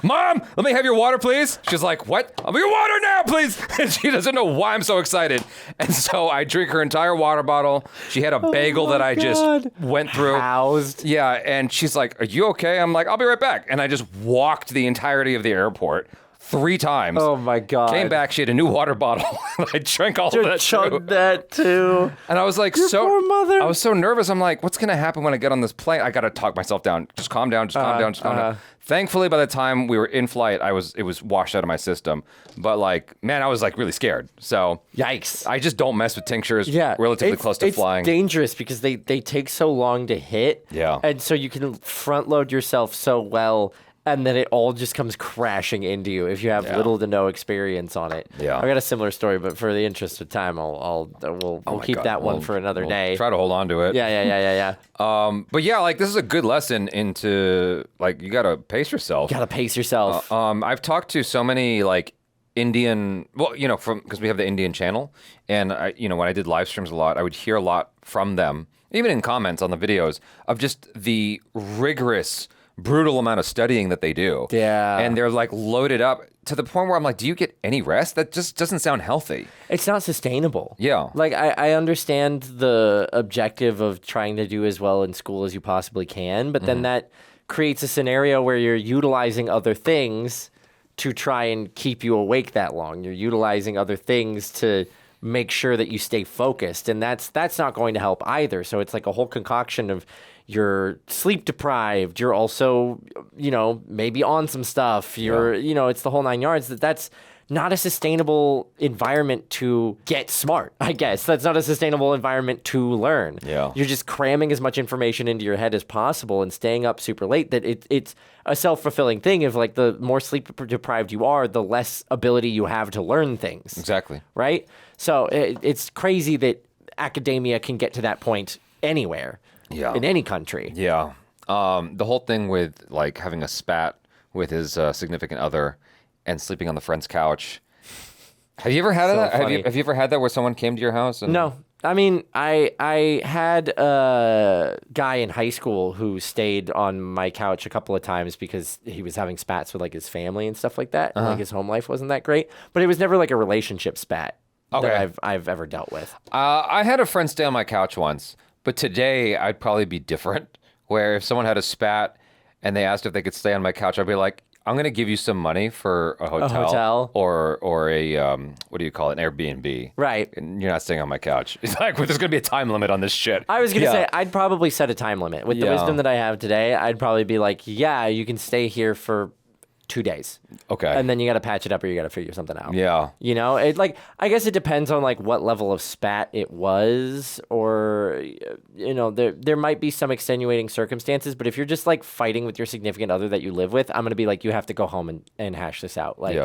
S2: Mom, let me have your water, please. She's like, what? I'll be your water now, please. And she doesn't know why I'm so excited. And so I drink her entire water bottle. She had a bagel that I just went through.
S4: Housed.
S2: Yeah, and she's like, are you okay? I'm like, I'll be right back. And I just walked the entirety of the airport 3 times.
S4: Oh my God.
S2: Came back, she had a new water bottle. I drank all of that
S4: chugged that too.
S2: And I was like,
S4: Your poor mother.
S2: I was so nervous. I'm like, what's gonna happen when I get on this plane? I gotta talk myself down. Just calm down. Just calm down. Thankfully, by the time we were in flight, it was washed out of my system. But like, man, I was like really scared. So
S4: yikes!
S2: I just don't mess with tinctures. Relatively close to flying.
S4: It's dangerous because they take so long to hit.
S2: Yeah.
S4: And so you can front load yourself so well, and then it all just comes crashing into you if you have little to no experience on it.
S2: Yeah.
S4: I got a similar story, but for the interest of time, we'll keep that one for another day.
S2: Try to hold on to it.
S4: Yeah.
S2: But yeah, like this is a good lesson into like you gotta pace yourself.
S4: You gotta pace yourself.
S2: I've talked to so many like Indian, well, because we have the Indian channel, and when I did live streams a lot, I would hear a lot from them, even in comments on the videos, of just the rigorous, brutal amount of studying that they do.
S4: Yeah.
S2: And they're like loaded up to the point where I'm like, do you get any rest? That just doesn't sound healthy.
S4: It's not sustainable.
S2: Yeah.
S4: Like, I understand the objective of trying to do as well in school as you possibly can, but then that creates a scenario where you're utilizing other things to try and keep you awake that long. You're utilizing other things to make sure that you stay focused, and that's not going to help either. So it's like a whole concoction of you're sleep deprived, you're also, maybe on some stuff, it's the whole 9 yards. That's not a sustainable environment to get smart, I guess. That's not a sustainable environment to learn.
S2: Yeah.
S4: You're just cramming as much information into your head as possible and staying up super late that it's a self-fulfilling thing of like the more sleep deprived you are, the less ability you have to learn things.
S2: Exactly.
S4: Right? So it's crazy that academia can get to that point anywhere.
S2: Yeah.
S4: In any country.
S2: Yeah. The whole thing with like having a spat with his significant other and sleeping on the friend's couch. Have you ever had that? Have you ever had that where someone came to your house?
S4: No. I mean, I had a guy in high school who stayed on my couch a couple of times because he was having spats with like his family and stuff like that. And, like his home life wasn't that great, but it was never like a relationship spat that I've ever dealt with.
S2: I had a friend stay on my couch once, but today I'd probably be different. Where if someone had a spat and they asked if they could stay on my couch, I'd be like, I'm going to give you some money for a hotel. Or a, what do you call it, an Airbnb.
S4: Right.
S2: And you're not staying on my couch. It's like, well, there's going to be a time limit on this shit.
S4: I was going to say, I'd probably set a time limit. With the wisdom that I have today, I'd probably be like, yeah, you can stay here for 2 days.
S2: Okay.
S4: And then you got to patch it up or you got to figure something out.
S2: Yeah.
S4: I guess it depends on like what level of spat it was, or, there might be some extenuating circumstances, but if you're just like fighting with your significant other that you live with, I'm going to be like, you have to go home and hash this out. Like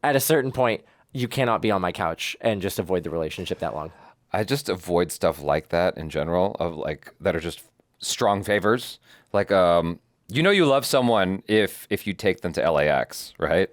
S4: at a certain point, you cannot be on my couch and just avoid the relationship that long.
S2: I just avoid stuff like that in general, of like, that are just strong favors. Like, you love someone if you take them to LAX, right?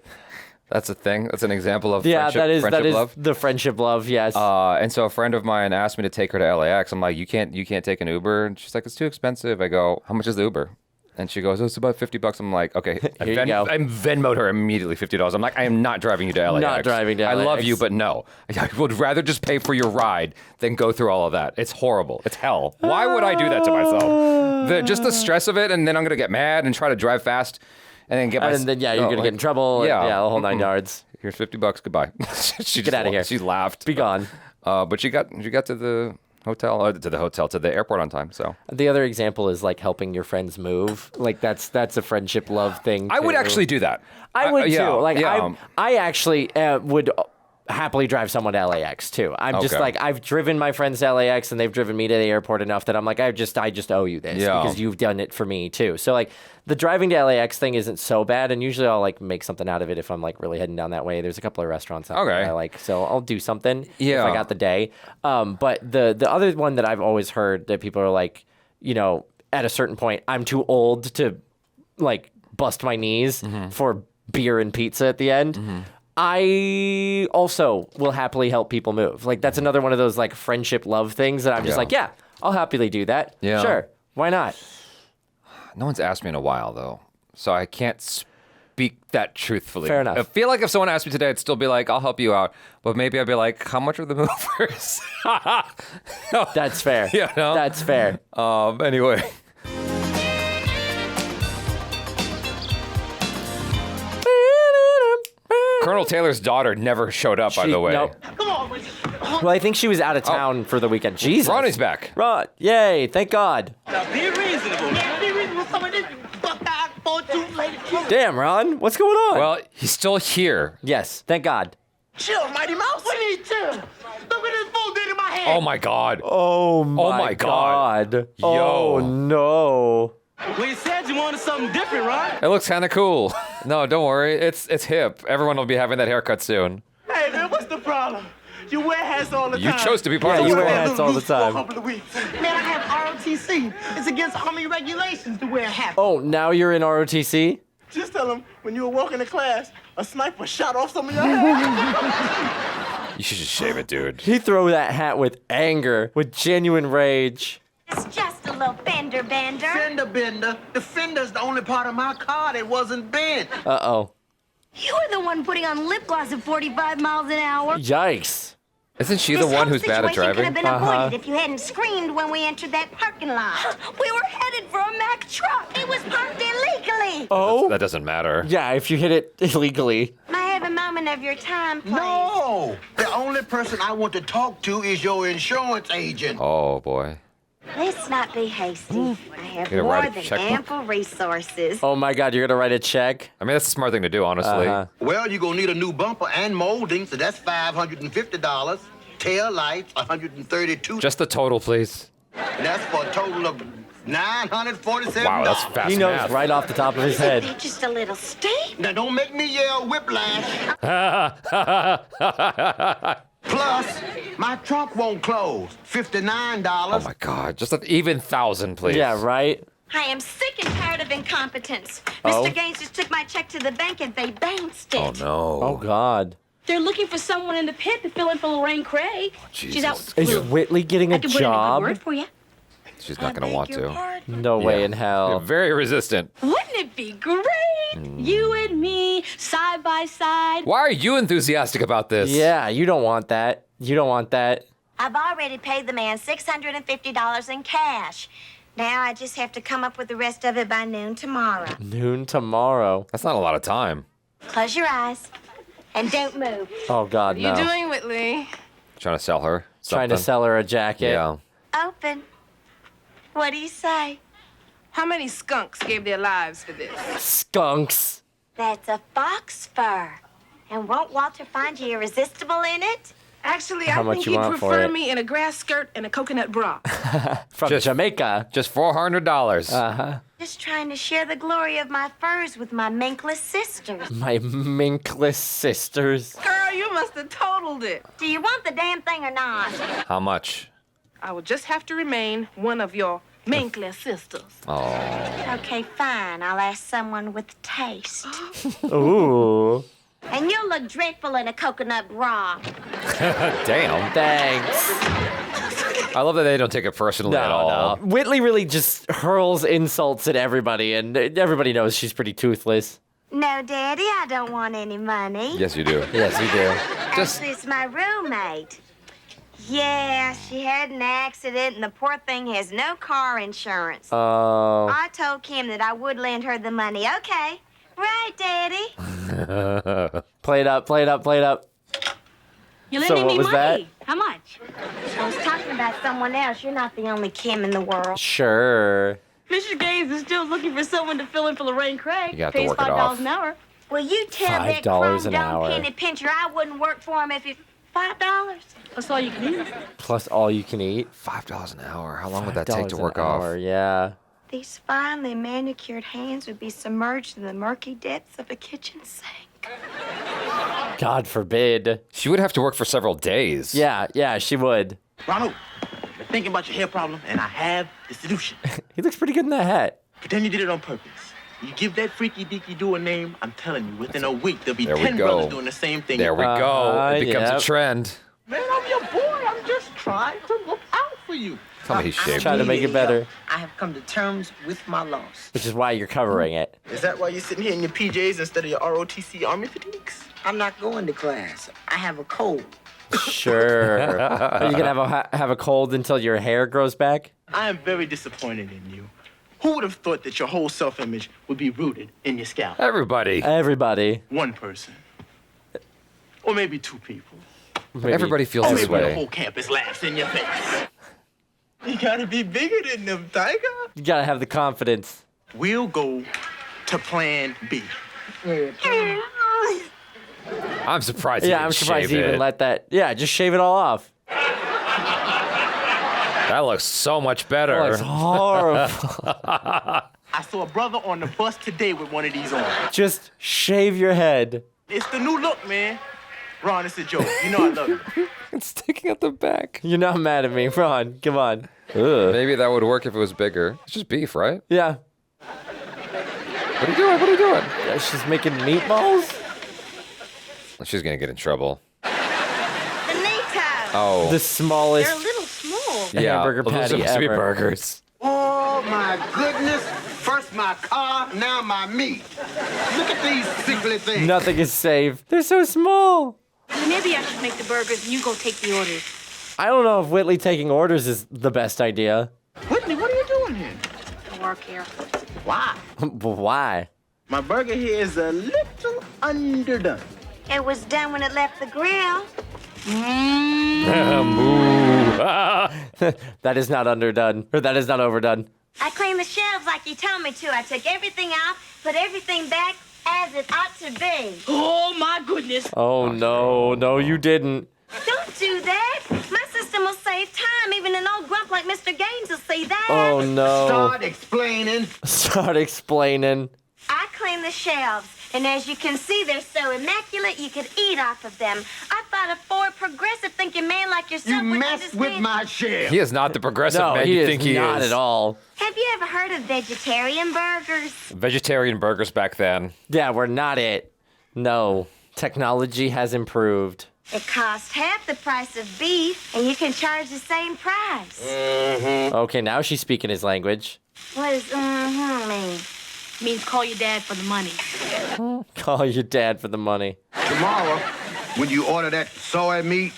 S2: That's a thing. That's an example of friendship love.
S4: The friendship love, yes.
S2: And so a friend of mine asked me to take her to LAX. I'm like, you can't take an Uber. And she's like, it's too expensive. I go, how much is the Uber? And she goes, oh, it's about $50. I'm like, okay. I Venmoed her immediately $50. I'm like, I am not driving you to LAX.
S4: Not driving to LAX.
S2: I love you, but no. I would rather just pay for your ride than go through all of that. It's horrible. It's hell. Why would I do that to myself? Just the stress of it, and then I'm going to get mad and try to drive fast and then get my...
S4: And then, you're going to get in trouble.
S2: Yeah.
S4: The whole 9 yards.
S2: Here's $50. Goodbye.
S4: Get out of here.
S2: She laughed.
S4: Be gone.
S2: But she got to the airport on time. So
S4: the other example is like helping your friends move. Like that's a friendship love thing.
S2: I would actually do that.
S4: I would too. Like I actually would happily drive someone to LAX too. I'm just like, I've driven my friends to LAX and they've driven me to the airport enough that I'm like, I just owe you this because you've done it for me too. So like the driving to LAX thing isn't so bad, and usually I'll like make something out of it if I'm like really heading down that way. There's a couple of restaurants out there I like, so I'll do something if I got the day. But the other one that I've always heard that people are like, at a certain point, I'm too old to like bust my knees for beer and pizza at the end. I also will happily help people move. Like that's another one of those like friendship love things that I'm just like, yeah, I'll happily do that. Yeah. Sure. Why not?
S2: No one's asked me in a while though, so I can't speak that truthfully.
S4: Fair enough.
S2: I feel like if someone asked me today, I'd still be like, I'll help you out. But maybe I'd be like, how much are the movers?
S4: That's fair.
S2: Yeah, no?
S4: That's fair.
S2: Anyway. Colonel Taylor's daughter never showed up, by the way.
S4: Nope. Come on. Well, I think she was out of town for the weekend. Jesus.
S2: Ronnie's back.
S4: Ron, yay, thank God.
S6: Now be reasonable. Be reasonable. Some of this buck-eyed fortune lady.
S4: Damn, Ron, what's going on?
S2: Well, he's still here.
S4: Yes, thank God.
S6: Chill, Mighty Mouse. We need chill. Look at this fool did in my head.
S2: Oh my God.
S4: Oh my God.
S2: Yo.
S4: Oh no.
S6: Well, you said you wanted something different, right?
S2: It looks kind of cool. No, don't worry. It's hip. Everyone will be having that haircut soon.
S6: Hey, man, what's the problem? You wear hats all the time.
S2: You chose to be part of this.
S4: You wear hats all the time.
S6: Man, I have ROTC. It's against Army regulations to wear hats.
S4: Oh, now you're in ROTC?
S6: Just tell him when you were walking to class, a sniper shot off some of your hair.
S2: You should just shave it, dude.
S4: He threw that hat with anger, with genuine rage.
S8: It's just a little fender bender.
S3: Fender bender. The fender's the only part of my car that wasn't bent.
S4: Uh-oh.
S8: You were the one putting on lip gloss at 45 miles an hour.
S4: Yikes.
S2: Isn't she the one who's bad at driving?
S8: This whole situation could have been avoided if you hadn't screamed when we entered that parking lot. We were headed for a Mack truck. It was parked illegally.
S4: Oh?
S2: That doesn't matter.
S4: Yeah, if you hit it illegally.
S8: May I have a moment of your time, please?
S3: No! The only person I want to talk to is your insurance agent.
S2: Oh, boy.
S8: Let's not be hasty. I have
S2: You're gonna
S8: more
S2: write a
S8: than
S2: checkbook?
S8: ample resources.
S4: Oh my God, you're gonna write a check?
S2: I mean, that's a smart thing to do, honestly.
S3: Well, you're gonna need a new bumper and molding, so that's $550. Tail lights, $132.
S2: Just the total, please.
S3: And that's for a total of $947.
S2: Wow, that's fast
S4: He knows
S2: math.
S4: right off the top of his
S8: They're
S4: head.
S8: just a little steep.
S3: Now, don't make me yell whiplash. Plus, my trunk won't close. $59.
S2: Oh my God, just an even 1,000, please.
S4: Yeah, right?
S8: I am sick and tired of incompetence.
S4: Oh.
S8: Mr. Gaines just took my check to the bank and they bounced it.
S2: Oh no.
S4: Oh God.
S9: They're looking for someone in the pit to fill in for Lorraine Craig. She's out with
S4: Is
S9: flu.
S4: Whitley getting a
S9: I can put in a good
S4: job?
S9: word for you.
S2: She's not gonna want to.
S4: No way in hell.
S2: You're very resistant.
S9: Wouldn't it be great? You and me, side by side.
S2: Why are you enthusiastic about this?
S4: Yeah, you don't want that. You don't want that.
S8: I've already paid the man $650 in cash. Now I just have to come up with the rest of it by noon tomorrow.
S4: Noon tomorrow.
S2: That's not a lot of time.
S8: Close your eyes and don't move.
S4: Oh God,
S5: What are
S4: no.
S5: you doing, Whitley?
S2: Trying to sell her
S4: Trying to
S2: something.
S4: sell her a jacket.
S2: Yeah.
S8: Open. What do you say?
S5: How many skunks gave their lives for this?
S4: Skunks.
S8: That's a fox fur. And won't Walter find you irresistible in it?
S5: Actually,
S4: How
S5: I
S4: much
S5: think
S4: you
S5: he'd
S4: want for
S5: prefer
S4: it?
S5: me in a grass skirt and a coconut bra.
S4: From
S2: Just-
S4: Jamaica.
S2: Just $400.
S4: Uh-huh.
S8: Just trying to share the glory of my furs with my minkless sisters.
S4: My minkless sisters.
S5: Girl, you must have totaled it.
S8: Do you want the damn thing or not?
S2: How much?
S5: I will just have to remain one of your minkless sisters.
S2: Oh.
S8: Okay, fine. I'll ask someone with taste.
S4: Ooh.
S8: And you'll look dreadful in a coconut bra.
S2: Damn.
S4: Thanks.
S2: I love that they don't take it personally at all.
S4: No. Whitley really just hurls insults at everybody, and everybody knows she's pretty toothless.
S8: No, Daddy, I don't want any money.
S2: Yes, you do.
S4: Yes, you do.
S8: Actually, it's my roommate. Yeah, she had an accident, and the poor thing has no car insurance.
S4: Oh.
S8: I told Kim that I would lend her the money. Okay. Right, Daddy.
S4: Play it up, play it up, play it up.
S9: You're
S4: So
S9: lending
S4: what
S9: me
S4: was
S9: money.
S4: that?
S9: How much?
S8: I was talking about someone else. You're not the only Kim in the world.
S4: Sure.
S9: Mr. Gaines is still looking for someone to fill in for Lorraine Craig.
S2: You got to
S9: Pays
S2: work it
S9: $5
S2: off.
S9: an hour.
S8: Will you tell that
S4: $5
S8: chrome
S4: an
S8: dome
S4: hour.
S8: penny pincher I wouldn't work for him if it... $5?
S9: That's all you can eat.
S4: Plus all you can eat.
S2: $5 an hour. How long would that take
S4: $5
S2: to
S4: an
S2: work
S4: hour,
S2: off?
S4: Yeah.
S8: These finely manicured hands would be submerged in the murky depths of a kitchen sink.
S4: God forbid.
S2: She would have to work for several days.
S4: Yeah, she would.
S6: Ronald, been thinking about your hair problem, and I have the solution.
S4: He looks pretty good in that hat.
S6: Pretend you did it on purpose. You give that freaky deaky do a name, I'm telling you, within a week, there'll be
S2: There we
S6: 10
S2: go.
S6: brothers doing the same thing.
S2: There we go. It becomes
S4: yep.
S2: a trend.
S6: Man, I'm your boy. I'm just trying to look out for you.
S2: Tell me he shaved.
S4: Trying to make it better.
S10: I have come to terms with my loss.
S4: Which is why you're covering it.
S6: Is that why you're sitting here in your PJs instead of your ROTC Army fatigues?
S10: I'm not going to class. I have a cold.
S4: Sure. Are you gonna have a cold until your hair grows back?
S6: I am very disappointed in you. Who would have thought that your whole self-image would be rooted in your scalp?
S2: Everybody.
S4: Everybody.
S6: One person. Or maybe two people.
S4: Maybe.
S2: Everybody feels
S6: Or
S2: this
S6: maybe the
S2: way.
S6: whole campus laughs in your face. You gotta be bigger than them, Tiger.
S4: You gotta have the confidence.
S6: We'll go to plan B.
S2: I'm surprised he
S4: Yeah,
S2: didn't
S4: I'm surprised
S2: shave
S4: he even
S2: it.
S4: let that. Yeah, just shave it all off.
S2: That looks so much better.
S4: That looks horrible.
S6: I saw a brother on the bus today with one of these on.
S4: Just shave your head.
S6: It's the new look, man. Ron, it's a joke. You know I love you.
S2: It's sticking at the back.
S4: You're not mad at me, Ron. Come on. Ugh.
S2: Maybe that would work if it was bigger. It's just beef, right?
S4: Yeah.
S2: Look What are you doing? What are you doing?
S4: Yeah, she's making meatballs?
S2: She's gonna get in trouble.
S8: The Nitos.
S2: Oh.
S4: The smallest
S8: They're a little small.
S2: yeah.
S4: hamburger
S2: Those are
S4: patty
S2: supposed to be
S4: ever.
S2: burgers.
S3: Oh, my goodness. First my car, now my meat. Look at these sickly things.
S4: Nothing is safe. They're so small.
S9: Maybe I should make the burgers and you go take the orders.
S4: I don't know if Whitley taking orders is the best idea.
S6: Whitney, what are you doing here?
S9: I work here.
S6: Why?
S4: But why?
S6: My burger here is a little underdone.
S8: It was done when it left the grill.
S4: That is not underdone. Or that is not overdone.
S8: I cleaned the shelves like you told me to. I took everything out, put everything back as it ought to be.
S9: Oh, my goodness.
S4: Oh, no. No, you didn't.
S8: Don't do that. My system will save time. Even an old grump like Mr. Gaines will see that.
S4: Oh, no.
S3: Start explaining.
S4: Start explaining.
S8: I cleaned the shelves, and as you can see, they're so immaculate you could eat off of them. I thought a forward progressive thinking man like yourself
S3: You
S8: would
S3: messed with
S8: understand.
S3: my shell.
S2: He is not the progressive
S4: No,
S2: man
S4: he
S2: you
S4: is
S2: think he
S4: not
S2: is.
S4: at all.
S8: Have you ever heard of vegetarian burgers?
S2: Vegetarian burgers back then.
S4: Yeah, we're not it. No. Technology has improved.
S8: It costs half the price of beef, and you can charge the same price.
S4: Okay, now she's speaking his language.
S8: What does mean?
S9: Means call your dad for the money.
S4: Call your dad for the money.
S3: Tomorrow, when you order that soy meat,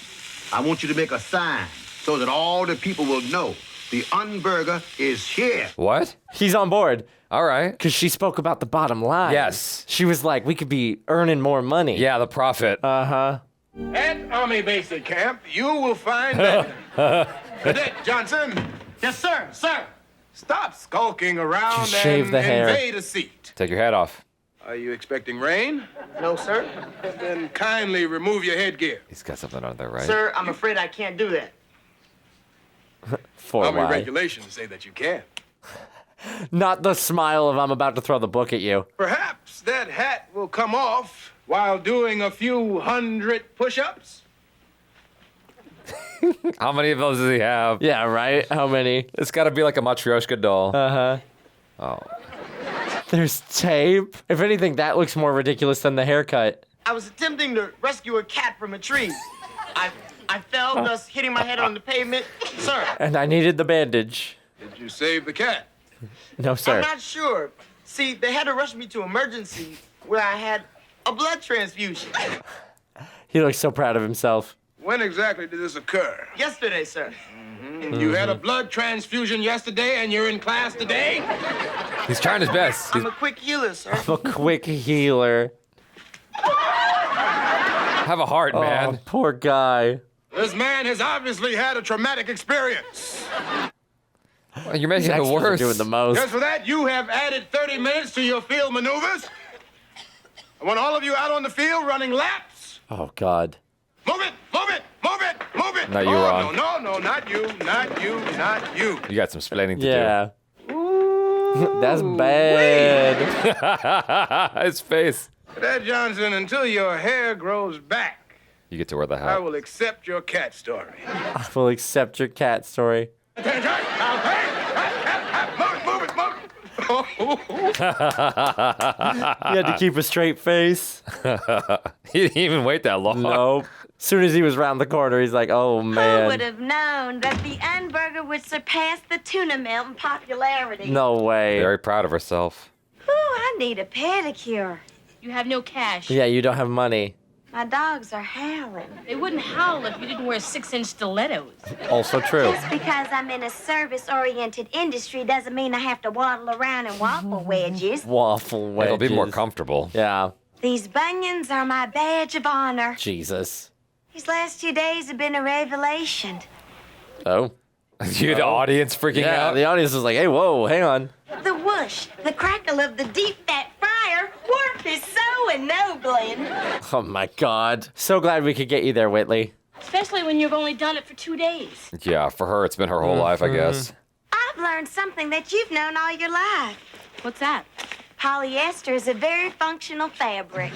S3: I want you to make a sign so that all the people will know the Unburger is here.
S2: What?
S4: He's on board.
S2: All right.
S4: Because she spoke about the bottom line.
S2: Yes.
S4: She was like, we could be earning more money.
S2: Yeah, the profit.
S4: Uh-huh.
S1: At Army Basic Camp, you will find that Cadet Johnson.
S6: Yes, sir, sir.
S1: Stop skulking around
S4: Just shave
S1: and
S4: the hair.
S1: invade a seat.
S2: Take your hat off.
S1: Are you expecting rain?
S6: No, sir.
S1: Then kindly remove your headgear.
S2: He's got something on there, right?
S6: Sir, I'm afraid I can't do that.
S4: For
S1: Army
S4: why?
S1: regulations say that you can.
S4: Not the smile of I'm about to throw the book at you.
S1: Perhaps that hat will come off while doing a few hundred push-ups.
S2: How many of those does he have?
S4: Yeah, right? How many?
S2: It's got to be like a Matryoshka doll.
S4: Uh-huh.
S2: Oh.
S4: There's tape. If anything, that looks more ridiculous than the haircut.
S6: I was attempting to rescue a cat from a tree. I fell, thus hitting my head on the pavement. Sir,
S4: And I needed the bandage.
S1: Did you save the cat?
S4: No,
S6: I'm
S4: sir.
S6: not sure. See, they had to rush me to emergency where I had a blood transfusion.
S4: He looks so proud of himself.
S1: When exactly did this occur?
S6: Yesterday, sir.
S1: You had a blood transfusion yesterday and you're in class today?
S2: He's trying his best.
S6: I'm a quick healer, sir.
S4: A quick healer.
S2: Have a heart,
S4: Oh,
S2: man.
S4: poor guy.
S1: This man has obviously had a traumatic experience.
S2: You're making it
S4: Extras are
S2: worse.
S4: doing the most.
S1: Just for that, you have added 30 minutes to your field maneuvers. I want all of you out on the field running laps.
S4: Oh, God.
S1: Move it, move it, move it, move it.
S2: No, you,
S1: oh,
S2: Ron.
S1: No, not you, not you, not you.
S2: You got some explaining to
S4: Yeah. That's bad.
S2: do. His face.
S1: Cadet Johnson, until your hair grows back,
S2: You get to wear the
S1: I
S2: hat.
S1: will accept your cat story.
S4: I will accept your cat story.
S1: Attention! Move it, move it.
S4: He had to keep a straight face.
S2: He didn't even wait that long.
S4: Nope. As soon as he was round the corner, he's like, oh,
S8: Who would
S4: man.
S8: have known that the Unburger would surpass the tuna melt in popularity?
S4: No way.
S2: Very proud of herself.
S8: Ooh, I need a pedicure.
S9: You have no cash.
S4: Yeah, you don't have money.
S8: My dogs are howling.
S9: They wouldn't howl if you didn't wear 6-inch stilettos.
S4: Also true.
S8: Just because I'm in a service-oriented industry doesn't mean I have to waddle around in waffle wedges.
S4: Waffle wedges.
S2: It'll be more comfortable.
S4: Yeah.
S8: These bunions are my badge of honor.
S4: Jesus.
S8: These last 2 days have been a revelation.
S4: Oh.
S2: You, the audience freaking
S4: Yeah,
S2: out.
S4: the audience was like, hey, whoa, hang on.
S8: The whoosh, the crackle of the deep fat fryer, work is so ennobling.
S4: Oh, my God. So glad we could get you there, Whitley.
S9: Especially when you've only done it for 2 days.
S2: Yeah, for her, it's been her whole life, I guess.
S8: I've learned something that you've known all your life.
S9: What's that?
S8: Polyester is a very functional fabric.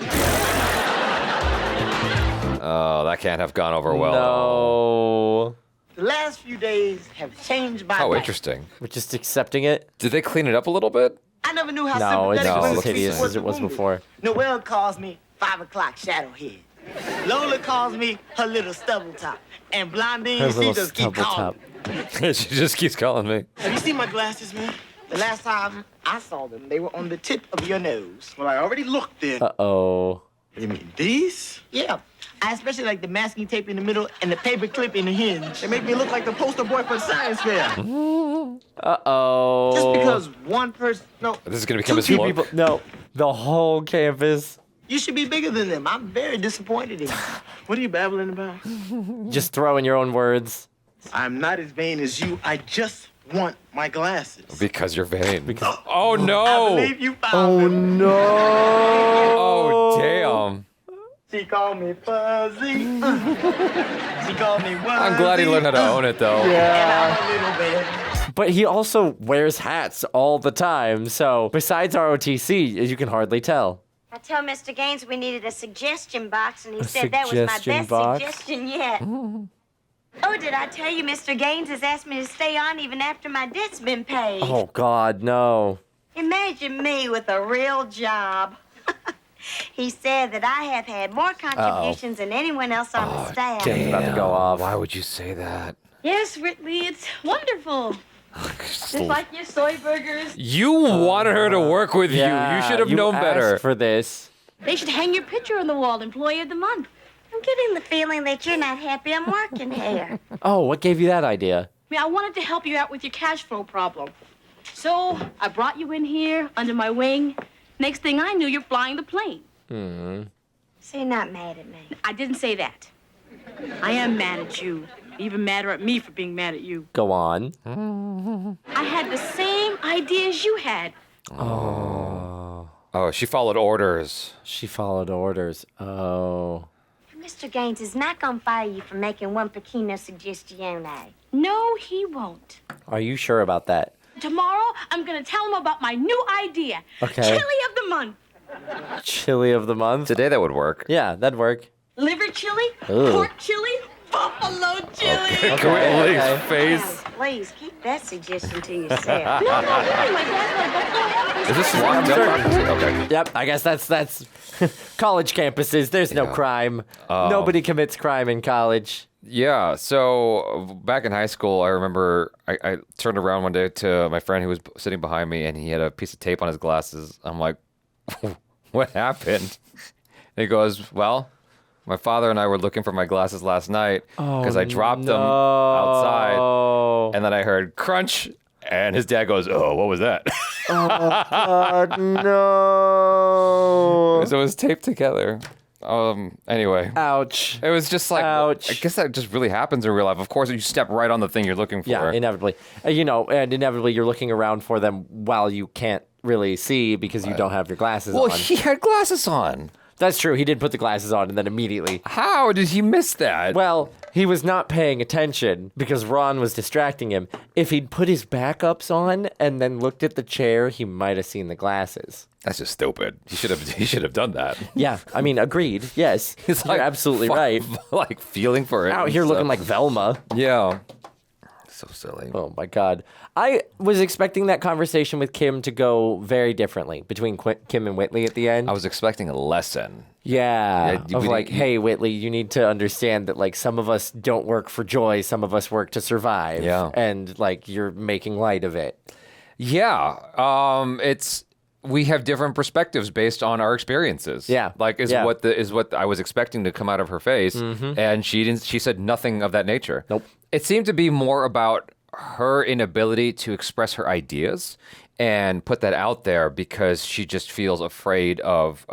S2: Oh, that can't have gone over well.
S4: No.
S6: The last few days have changed my
S2: Oh,
S6: life.
S2: interesting.
S4: We're just accepting it.
S2: Did they clean it up a little bit?
S8: I
S10: I never knew how
S4: No, it's
S10: sympathetic
S4: just
S10: women
S4: as hideous
S10: was
S4: as it was
S10: wounded.
S4: before.
S12: Noelle calls me 5 o'clock shadowhead. Lola calls me her little stubble top. And Blondine,
S4: Her
S12: she
S4: little
S12: just keep
S4: stubble
S12: calling.
S4: top.
S2: She just keeps calling me.
S12: Have you seen my glasses, man? The last time I saw them, they were on the tip of your nose.
S6: Well, I already looked there.
S4: Uh-oh.
S6: You mean these?
S12: Yeah. I especially like the masking tape in the middle and the paper clip in the hinge.
S6: They make me look like the poster boy for the science fair.
S4: Uh-oh.
S12: Just because one person, no,
S2: This is going to become his
S4: Two
S2: look.
S4: people, no, the whole campus.
S12: you should be bigger than them. I'm very disappointed in you.
S6: What are you babbling about?
S4: Just throwing your own words.
S6: I'm not as vain as you. I just want my glasses.
S2: Because you're vain.
S4: Because
S2: Oh,
S12: I
S2: no.
S12: believe you found
S4: Oh
S12: them.
S4: no!
S2: Oh, damn.
S12: She called me fuzzy. She called me wuzzy.
S2: I'm glad he learned how to own it, though.
S4: Yeah.
S12: I'm a little bit.
S4: But he also wears hats all the time, so besides ROTC, you can hardly tell.
S8: I told Mr. Gaines we needed a suggestion box, and he
S4: A
S8: said that was my
S4: suggestion
S8: best
S4: box?
S8: suggestion yet. Oh, did I tell you Mr. Gaines has asked me to stay on even after my debt's been paid?
S4: Oh God, no.
S8: Imagine me with a real job. He said that I have had more contributions than anyone else on the staff.
S4: It's about to go off.
S2: Why would you say that?
S9: Yes, Whitley, it's wonderful. Just like your soy burgers.
S2: You wanted her to work with you. You should have known better.
S4: asked for this.
S9: They should hang your picture on the wall, Employee of the Month.
S8: I'm getting the feeling that you're not happy I'm working here.
S4: Oh, what gave you that idea?
S9: I wanted to help you out with your cash flow problem. So I brought you in here under my wing. Next thing I knew, you're flying the plane.
S8: So you're not mad at me?
S9: I didn't say that. I am mad at you. Even madder at me for being mad at you.
S4: Go on.
S9: I had the same idea as you had.
S2: Oh, she followed orders.
S4: She followed orders. Oh.
S8: Mr. Gaines is not going to fire you for making one pequeño suggestione.
S9: No, he won't.
S4: Are you sure about that?
S9: Tomorrow, I'm going to tell him about my new idea.
S4: Okay.
S9: Chili of the month.
S4: Chili of the month?
S2: Today that would work.
S4: Yeah, that'd work.
S9: Liver chili,
S4: Ooh.
S9: pork chili, buffalo chili.
S2: Whitley's face.
S8: Now, please keep that suggestion to yourself.
S9: No, really, my dad's like buffalo.
S2: Is this locked up? Okay.
S4: Yep, I guess that's college campuses. There's no crime. Nobody commits crime in college.
S2: Yeah, so back in high school, I remember I turned around one day to my friend who was sitting behind me, and he had a piece of tape on his glasses. I'm like, what happened? And he goes, well, my father and I were looking for my glasses last night because I dropped them outside, and then I heard crunch, and his dad goes, oh, what was that?
S4: No.
S2: So it was taped together. Anyway.
S4: Ouch.
S2: It was just like,
S4: Ouch.
S2: I guess that just really happens in real life. Of course, you step right on the thing you're looking for.
S4: Yeah, inevitably. And inevitably you're looking around for them while you can't really see because you don't have your glasses
S2: Well,
S4: on.
S2: he had glasses on.
S4: That's true. He did put the glasses on and then immediately.
S2: How did he miss that?
S4: Well, he was not paying attention because Ron was distracting him. If he'd put his backups on and then looked at the chair, he might have seen the glasses.
S2: That's just stupid. He should have done that.
S4: Yeah, I mean, agreed. Yes,
S2: He's
S4: you're absolutely right.
S2: Like feeling for it.
S4: Out
S2: and
S4: here looking
S2: stuff.
S4: like Velma.
S2: Yeah. So silly.
S4: Oh my God. I was expecting that conversation with Kim to go very differently between Kim and Whitley at the end.
S2: I was expecting a lesson.
S4: Yeah,
S2: Yeah,
S4: of
S2: we
S4: like,
S2: didn't-
S4: hey, Whitley, you need to understand that like some of us don't work for joy, some of us work to survive.
S2: Yeah.
S4: And like you're making light of it.
S2: Yeah. We have different perspectives based on our experiences.
S4: Yeah.
S2: Like is
S4: Yeah.
S2: what I was expecting to come out of her face. And she said nothing of that nature.
S4: Nope.
S2: It seemed to be more about her inability to express her ideas and put that out there because she just feels afraid of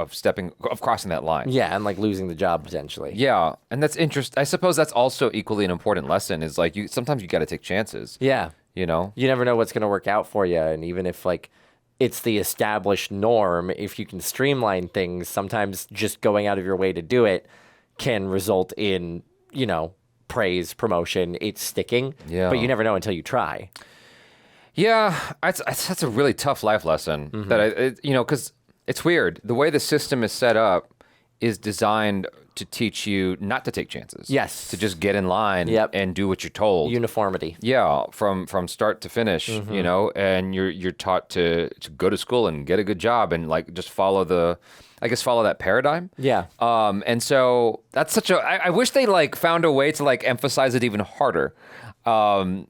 S2: crossing that line.
S4: Yeah, and like losing the job potentially.
S2: Yeah, and that's interesting. I suppose that's also equally an important lesson. Is like sometimes you got to take chances.
S4: Yeah.
S2: You know.
S4: You never know what's going to work out for you. And even if like it's the established norm, if you can streamline things, sometimes just going out of your way to do it can result in, praise, promotion, it's sticking.
S2: Yeah.
S4: But you never know until you try.
S2: Yeah, that's a really tough life lesson. That because it's weird. The way the system is set up is designed to teach you not to take chances.
S4: Yes.
S2: To just get in line and do what you're told.
S4: Uniformity.
S2: Yeah, from start to finish, you know, and you're taught to go to school and get a good job and like just follow that paradigm.
S4: Yeah.
S2: And so that's such a I wish they like found a way to like emphasize it even harder.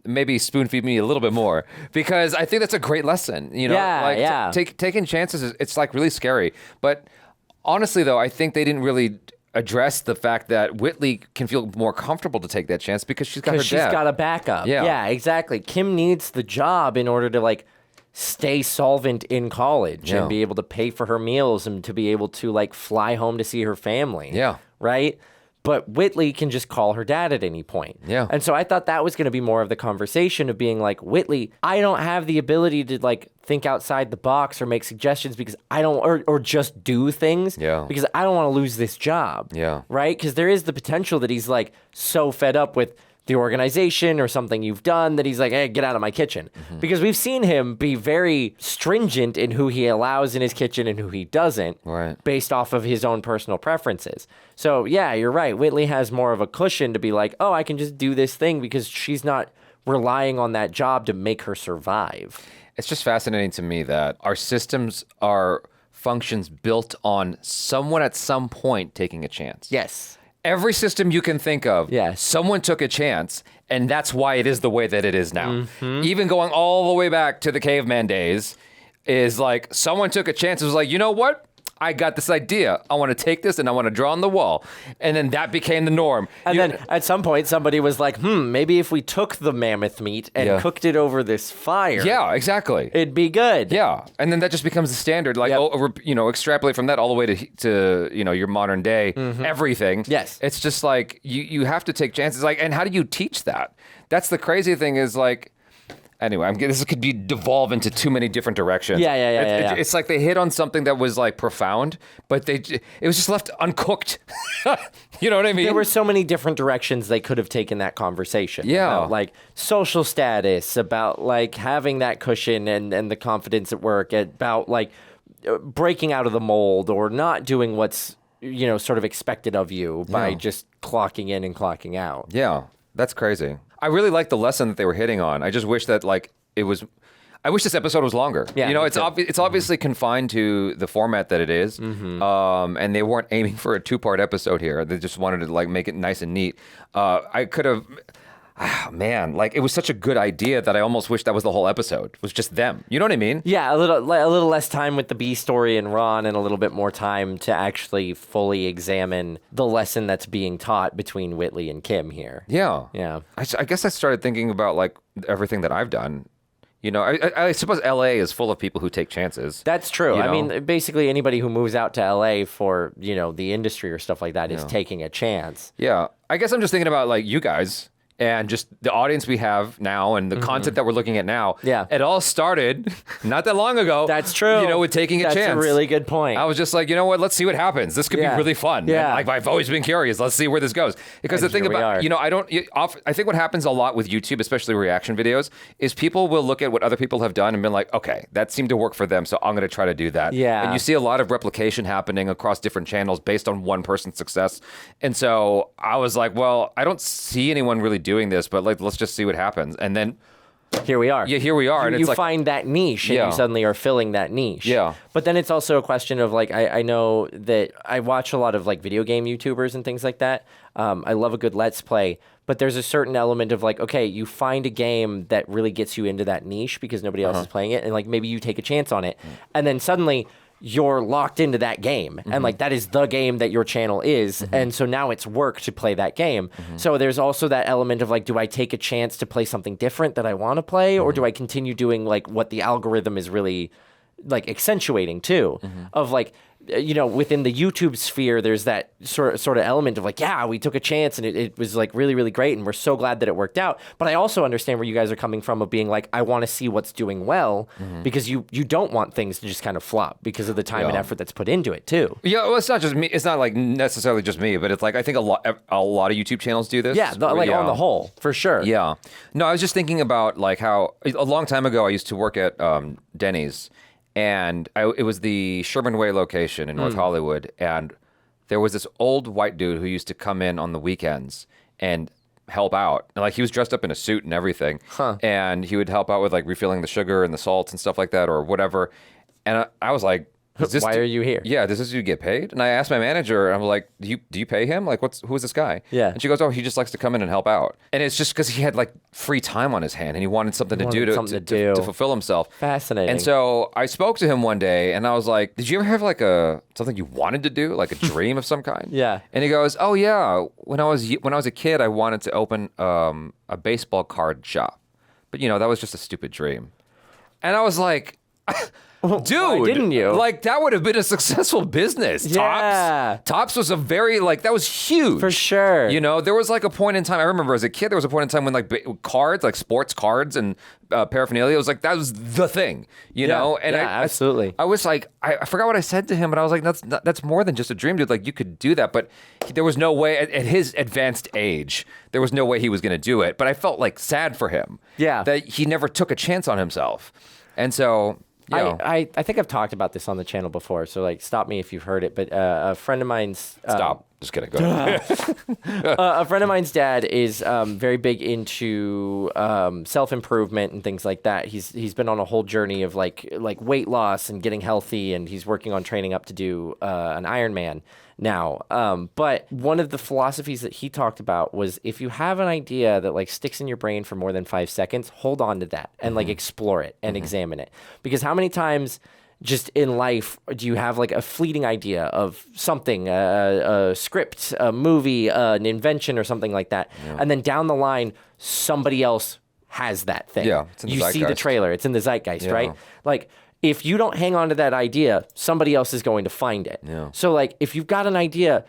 S2: Maybe spoon feed me a little bit more because I think that's a great lesson, you know, taking chances. It's like really scary. But honestly though, I think they didn't really address the fact that Whitley can feel more comfortable to take that chance because she's got her dad.
S4: She's got a backup. Yeah, exactly. Kim needs the job in order to like stay solvent in college and be able to pay for her meals and to be able to like fly home to see her family.
S2: Yeah.
S4: Right? But Whitley can just call her dad at any point.
S2: Yeah.
S4: And so I thought that was going to be more of the conversation of being like, Whitley, I don't have the ability to like think outside the box or make suggestions because I don't, or just do things because I don't want to lose this job.
S2: Yeah.
S4: Right? Because there is the potential that he's like so fed up with the organization or something you've done that he's like, hey, get out of my kitchen. Because we've seen him be very stringent in who he allows in his kitchen and who he doesn't based off of his own personal preferences. So yeah, you're right. Whitley has more of a cushion to be like, oh, I can just do this thing because she's not relying on that job to make her survive.
S2: It's just fascinating to me that our systems are functions built on someone at some point taking a chance.
S4: Yes.
S2: Every system you can think of, someone took a chance, and that's why it is the way that it is now. Even going all the way back to the caveman days is like someone took a chance. It was like, you know what? I got this idea. I want to take this and I want to draw on the wall. And then that became the norm.
S4: And then at some point, somebody was like, maybe if we took the mammoth meat and cooked it over this fire.
S2: Yeah, exactly.
S4: It'd be good.
S2: Yeah. And then that just becomes the standard. Like, extrapolate from that all the way to your modern day, everything.
S4: Yes.
S2: It's just like, you have to take chances. Like, and how do you teach that? That's the crazy thing is like, anyway, this could be devolve into too many different directions.
S4: Yeah.
S2: It's like they hit on something that was like profound, but it was just left uncooked. You know what I mean?
S4: There were so many different directions they could have taken that conversation.
S2: Yeah.
S4: About like social status, about like having that cushion and the confidence at work, about like breaking out of the mold or not doing what's, sort of expected of you by just clocking in and clocking out.
S2: Yeah, that's crazy. I really like the lesson that they were hitting on. I just wish that I wish this episode was longer.
S4: Yeah,
S2: it's obviously confined to the format that it is. And they weren't aiming for a 2-part episode here. They just wanted to like make it nice and neat. I could have, it was such a good idea that I almost wish that was the whole episode. It was just them. You know what I mean?
S4: Yeah, a little less time with the B story and Ron, and a little bit more time to actually fully examine the lesson that's being taught between Whitley and Kim here.
S2: Yeah.
S4: Yeah.
S2: I guess I started thinking about like everything that I've done. I suppose LA is full of people who take chances.
S4: That's true. I mean, basically anybody who moves out to LA for, the industry or stuff like that is taking a chance.
S2: Yeah. I guess I'm just thinking about like you guys. And just the audience we have now and the content that we're looking at now.
S4: Yeah.
S2: It all started not that long ago.
S4: That's true.
S2: With taking a chance.
S4: That's a really good point.
S2: I was just like, you know what? Let's see what happens. This could be really fun.
S4: Yeah.
S2: And, I've always been curious. Let's see where this goes. Because the thing about, I think what happens a lot with YouTube, especially reaction videos, is people will look at what other people have done and be like, okay, that seemed to work for them, so I'm going to try to do that.
S4: Yeah.
S2: And you see a lot of replication happening across different channels based on one person's success. And so I was like, well, I don't see anyone really doing this, but let's just see what happens. And then
S4: here we are.
S2: Yeah, here we are.
S4: And you find that niche and you suddenly are filling that niche.
S2: Yeah.
S4: But then it's also a question of like, I know that I watch a lot of like video game YouTubers and things like that. I love a good Let's Play, but there's a certain element of like, okay, you find a game that really gets you into that niche because nobody else is playing it. And like, maybe you take a chance on it. And then suddenly you're locked into that game. And like, that is the game that your channel is. And so now it's work to play that game. So there's also that element of like, do I take a chance to play something different that I want to play? Or do I continue doing like what the algorithm is really like accentuating too? Of like, within the YouTube sphere, there's that sort of element of like, yeah, we took a chance and it was like really, really great. And we're so glad that it worked out. But I also understand where you guys are coming from of being like, I want to see what's doing well because you don't want things to just kind of flop because of the time and effort that's put into it too.
S2: Yeah, well, it's not just me. It's not like necessarily just me, but it's like, I think a lot of YouTube channels do this.
S4: Yeah, on the whole, for sure.
S2: Yeah. No, I was just thinking about like how a long time ago I used to work at Denny's. And it was the Sherman Way location in North Hollywood. And there was this old white dude who used to come in on the weekends and help out. And, like, he was dressed up in a suit and everything. And he would help out with, like, refilling the sugar and the salts and stuff like that or whatever. And I was like,
S4: why are you here?
S2: Yeah, does this dude get paid? And I asked my manager, and I was like, do you pay him? Like, who is this guy?
S4: Yeah.
S2: And she goes, oh, he just likes to come in and help out. And it's just because he had, like, free time on his hand, and he wanted something to do to fulfill himself.
S4: Fascinating.
S2: And so I spoke to him one day, and I was like, did you ever have, like, something you wanted to do, like a dream of some kind?
S4: Yeah.
S2: And he goes, oh, yeah, when I was a kid, I wanted to open a baseball card shop. But, you know, that was just a stupid dream. And I was like... Dude,
S4: why didn't you?
S2: Like, that would have been a successful business.
S4: Yeah.
S2: Tops was that was huge.
S4: For sure.
S2: You know, there was like a point in time, I remember as a kid, there was a point in time when like cards, like sports cards and paraphernalia, was like, that was the thing, you know? And
S4: absolutely.
S2: I was like, I forgot what I said to him, but I was like, that's more than just a dream, dude. Like, you could do that, but there was no way, at his advanced age, there was no way he was going to do it. But I felt like sad for him.
S4: Yeah.
S2: That he never took a chance on himself. And so...
S4: I think I've talked about this on the channel before, so like stop me if you've heard it. But a friend of mine's
S2: stop. Just kidding. Go ahead.
S4: A friend of mine's dad is very big into self-improvement and things like that. He's been on a whole journey of like weight loss and getting healthy, and he's working on training up to do an Ironman now. But one of the philosophies that he talked about was if you have an idea that like sticks in your brain for more than 5 seconds, hold on to that and like explore it and examine it. Because how many times just in life do you have like a fleeting idea of something, a script, a movie, an invention or something like that, and then down the line somebody else has that thing.
S2: Yeah, it's in the
S4: you see the
S2: zeitgeist.
S4: trailer, it's in the zeitgeist, right? Like if you don't hang on to that idea, somebody else is going to find it.
S2: Yeah.
S4: So like if you've got an idea,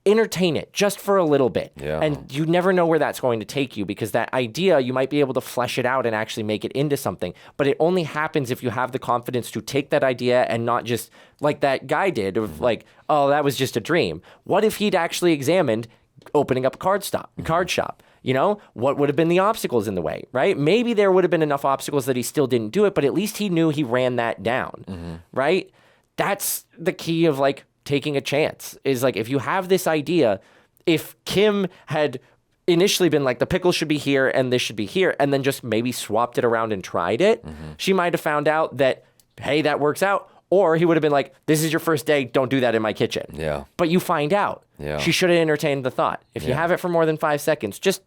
S4: entertain it just for a little bit.
S2: Yeah.
S4: And you never know where that's going to take you, because that idea, you might be able to flesh it out and actually make it into something. But it only happens if you have the confidence to take that idea and not just like that guy did of like, oh, that was just a dream. What if he'd actually examined opening up a card shop? You know, what would have been the obstacles in the way, right? Maybe there would have been enough obstacles that he still didn't do it, but at least he knew he ran that down, right? That's the key of like taking a chance, is like if you have this idea, if Kim had initially been like the pickle should be here and this should be here, and then just maybe swapped it around and tried it, she might have found out that, hey, that works out. Or he would have been like, this is your first day, don't do that in my kitchen.
S2: Yeah.
S4: But you find out.
S2: Yeah.
S4: She should have entertained the thought. If you have it for more than 5 seconds, just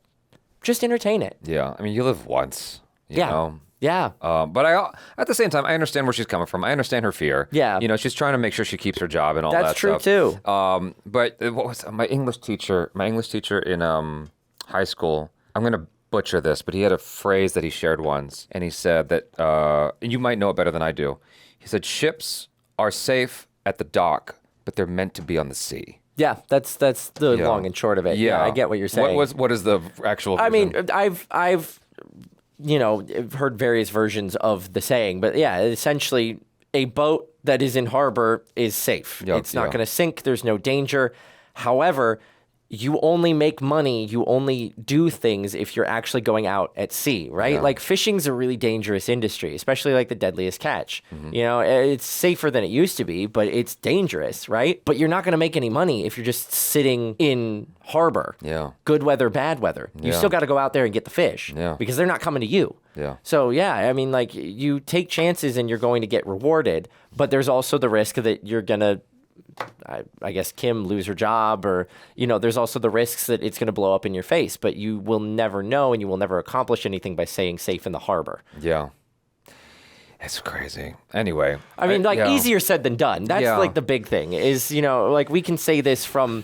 S4: entertain it.
S2: Yeah. I mean, you live once, you know?
S4: Yeah.
S2: But at the same time, I understand where she's coming from. I understand her fear.
S4: Yeah.
S2: You know, she's trying to make sure she keeps her job and all that
S4: That's true
S2: stuff.
S4: too.
S2: But what was my English teacher in high school, I'm going to butcher this, but he had a phrase that he shared once, and he said that, and you might know it better than I do. He said, ships are safe at the dock, but they're meant to be on the sea.
S4: Yeah, that's the long and short of it. Yeah, I get what you're saying.
S2: What is the actual version?
S4: I mean, I've you know, heard various versions of the saying, but yeah, essentially a boat that is in harbor is safe. It's not going to sink. There's no danger. However, you only make money, you only do things if you're actually going out at sea, right? Like fishing's a really dangerous industry, especially like the deadliest catch. You know, it's safer than it used to be, but it's dangerous, right? But you're not going to make any money if you're just sitting in harbor.
S2: Yeah.
S4: Good weather, bad weather. You still got to go out there and get the fish because they're not coming to you.
S2: Yeah.
S4: So yeah, I mean, like you take chances and you're going to get rewarded, but there's also the risk that you're going to, I guess, Kim lose her job, or, you know, there's also the risks that it's going to blow up in your face, but you will never know and you will never accomplish anything by staying safe in the harbor.
S2: Yeah. It's crazy. Anyway.
S4: I mean, easier said than done. That's like the big thing is, you know, like we can say this from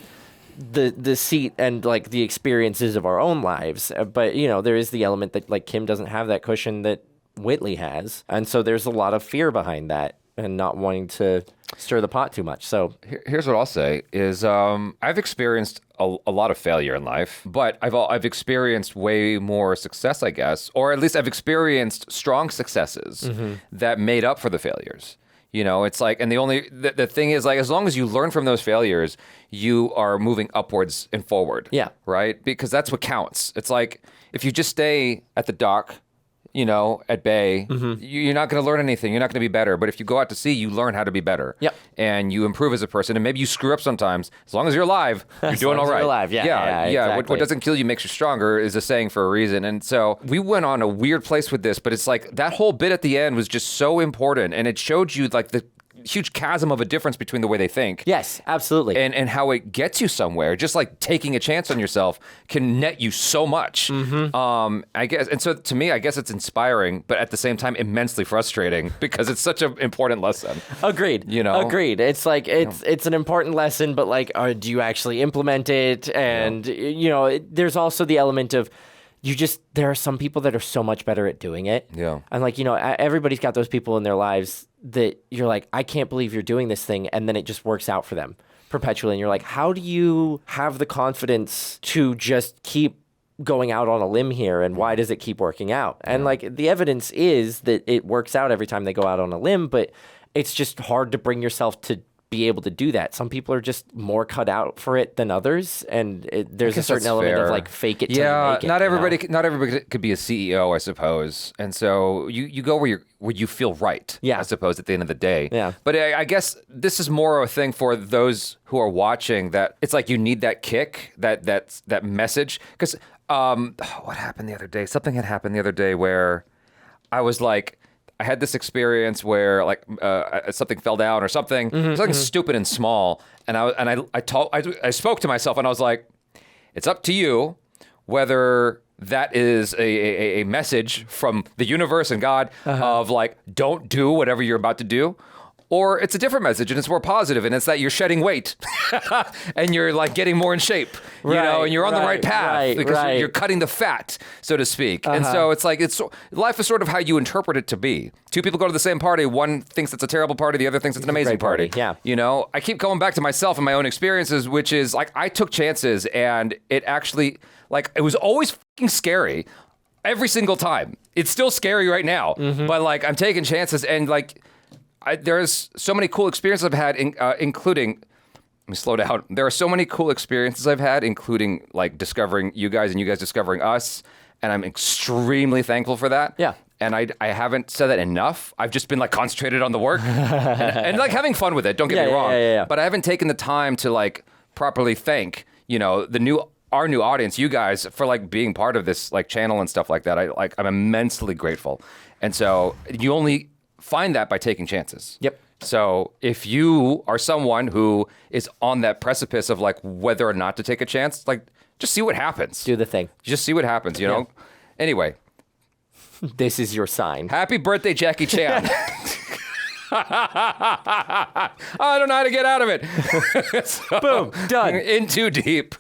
S4: the seat and like the experiences of our own lives, but, you know, there is the element that like Kim doesn't have that cushion that Whitley has. And so there's a lot of fear behind that and not wanting to stir the pot too much. So
S2: here's what I'll say is I've experienced a lot of failure in life, but I've experienced way more success, I guess, or at least I've experienced strong successes that made up for the failures. You know, it's like, and the thing is, like, as long as you learn from those failures, you are moving upwards and forward.
S4: Yeah.
S2: Right? Because that's what counts. It's like, if you just stay at the dock, you know, at bay, you're not going to learn anything. You're not going to be better. But if you go out to sea, you learn how to be better.
S4: Yep.
S2: And you improve as a person. And maybe you screw up sometimes. As long as you're alive, you're doing all right.
S4: You're alive. Yeah.
S2: What doesn't kill you makes you stronger is a saying for a reason. And so we went on a weird place with this, but it's like that whole bit at the end was just so important. And it showed you like the huge chasm of a difference between the way they think.
S4: Yes, absolutely.
S2: And how it gets you somewhere. Just like taking a chance on yourself can net you so much. I guess, and so to me, I guess it's inspiring, but at the same time, immensely frustrating because it's such an important lesson.
S4: Agreed.
S2: You know?
S4: Agreed. It's like it's an important lesson, but like, do you actually implement it? And you know, there's also the element of there are some people that are so much better at doing it.
S2: Yeah.
S4: And like, you know, everybody's got those people in their lives that you're like, I can't believe you're doing this thing. And then it just works out for them perpetually. And you're like, how do you have the confidence to just keep going out on a limb here? And why does it keep working out? And like, the evidence is that it works out every time they go out on a limb, but it's just hard to bring yourself to be able to do that. Some people are just more cut out for it than others, and there's a certain element of like fake it till you make it.
S2: Not everybody could be a CEO, I suppose, and so you go where you feel right.
S4: Yeah.
S2: I suppose at the end of the day.
S4: Yeah.
S2: But I guess this is more of a thing for those who are watching that it's like you need that kick, that message, because what happened the other day? Something had happened the other day where I was like, I had this experience where like something fell down or something, something stupid and small, and I spoke to myself and I was like, it's up to you whether that is a message from the universe and God of like, don't do whatever you're about to do. Or it's a different message and it's more positive and it's that you're shedding weight and you're like getting more in shape, you know, and you're on the right path because you're cutting the fat, so to speak. And so it's like, life is sort of how you interpret it to be. Two people go to the same party. One thinks it's a terrible party. The other thinks it's an amazing party.
S4: Yeah.
S2: You know, I keep going back to myself and my own experiences, which is like, I took chances and it actually, like, it was always fucking scary every single time. It's still scary right now, but like, I'm taking chances and like, there's so many cool experiences I've had, including, let me slow down. There are so many cool experiences I've had, including like discovering you guys and you guys discovering us. And I'm extremely thankful for that.
S4: Yeah.
S2: And I haven't said that enough. I've just been like concentrated on the work and like having fun with it. Don't get me wrong.
S4: Yeah.
S2: But I haven't taken the time to like properly thank, you know, our new audience, you guys, for like being part of this like channel and stuff like that. I'm immensely grateful. And so you only find that by taking chances.
S4: Yep.
S2: So if you are someone who is on that precipice of like whether or not to take a chance, like just see what happens.
S4: Do the thing. Just
S2: see what happens, you know? Anyway.
S4: This is your sign.
S2: Happy birthday, Jackie Chan. I don't know how to get out of it.
S4: Boom. Done.
S2: In too deep.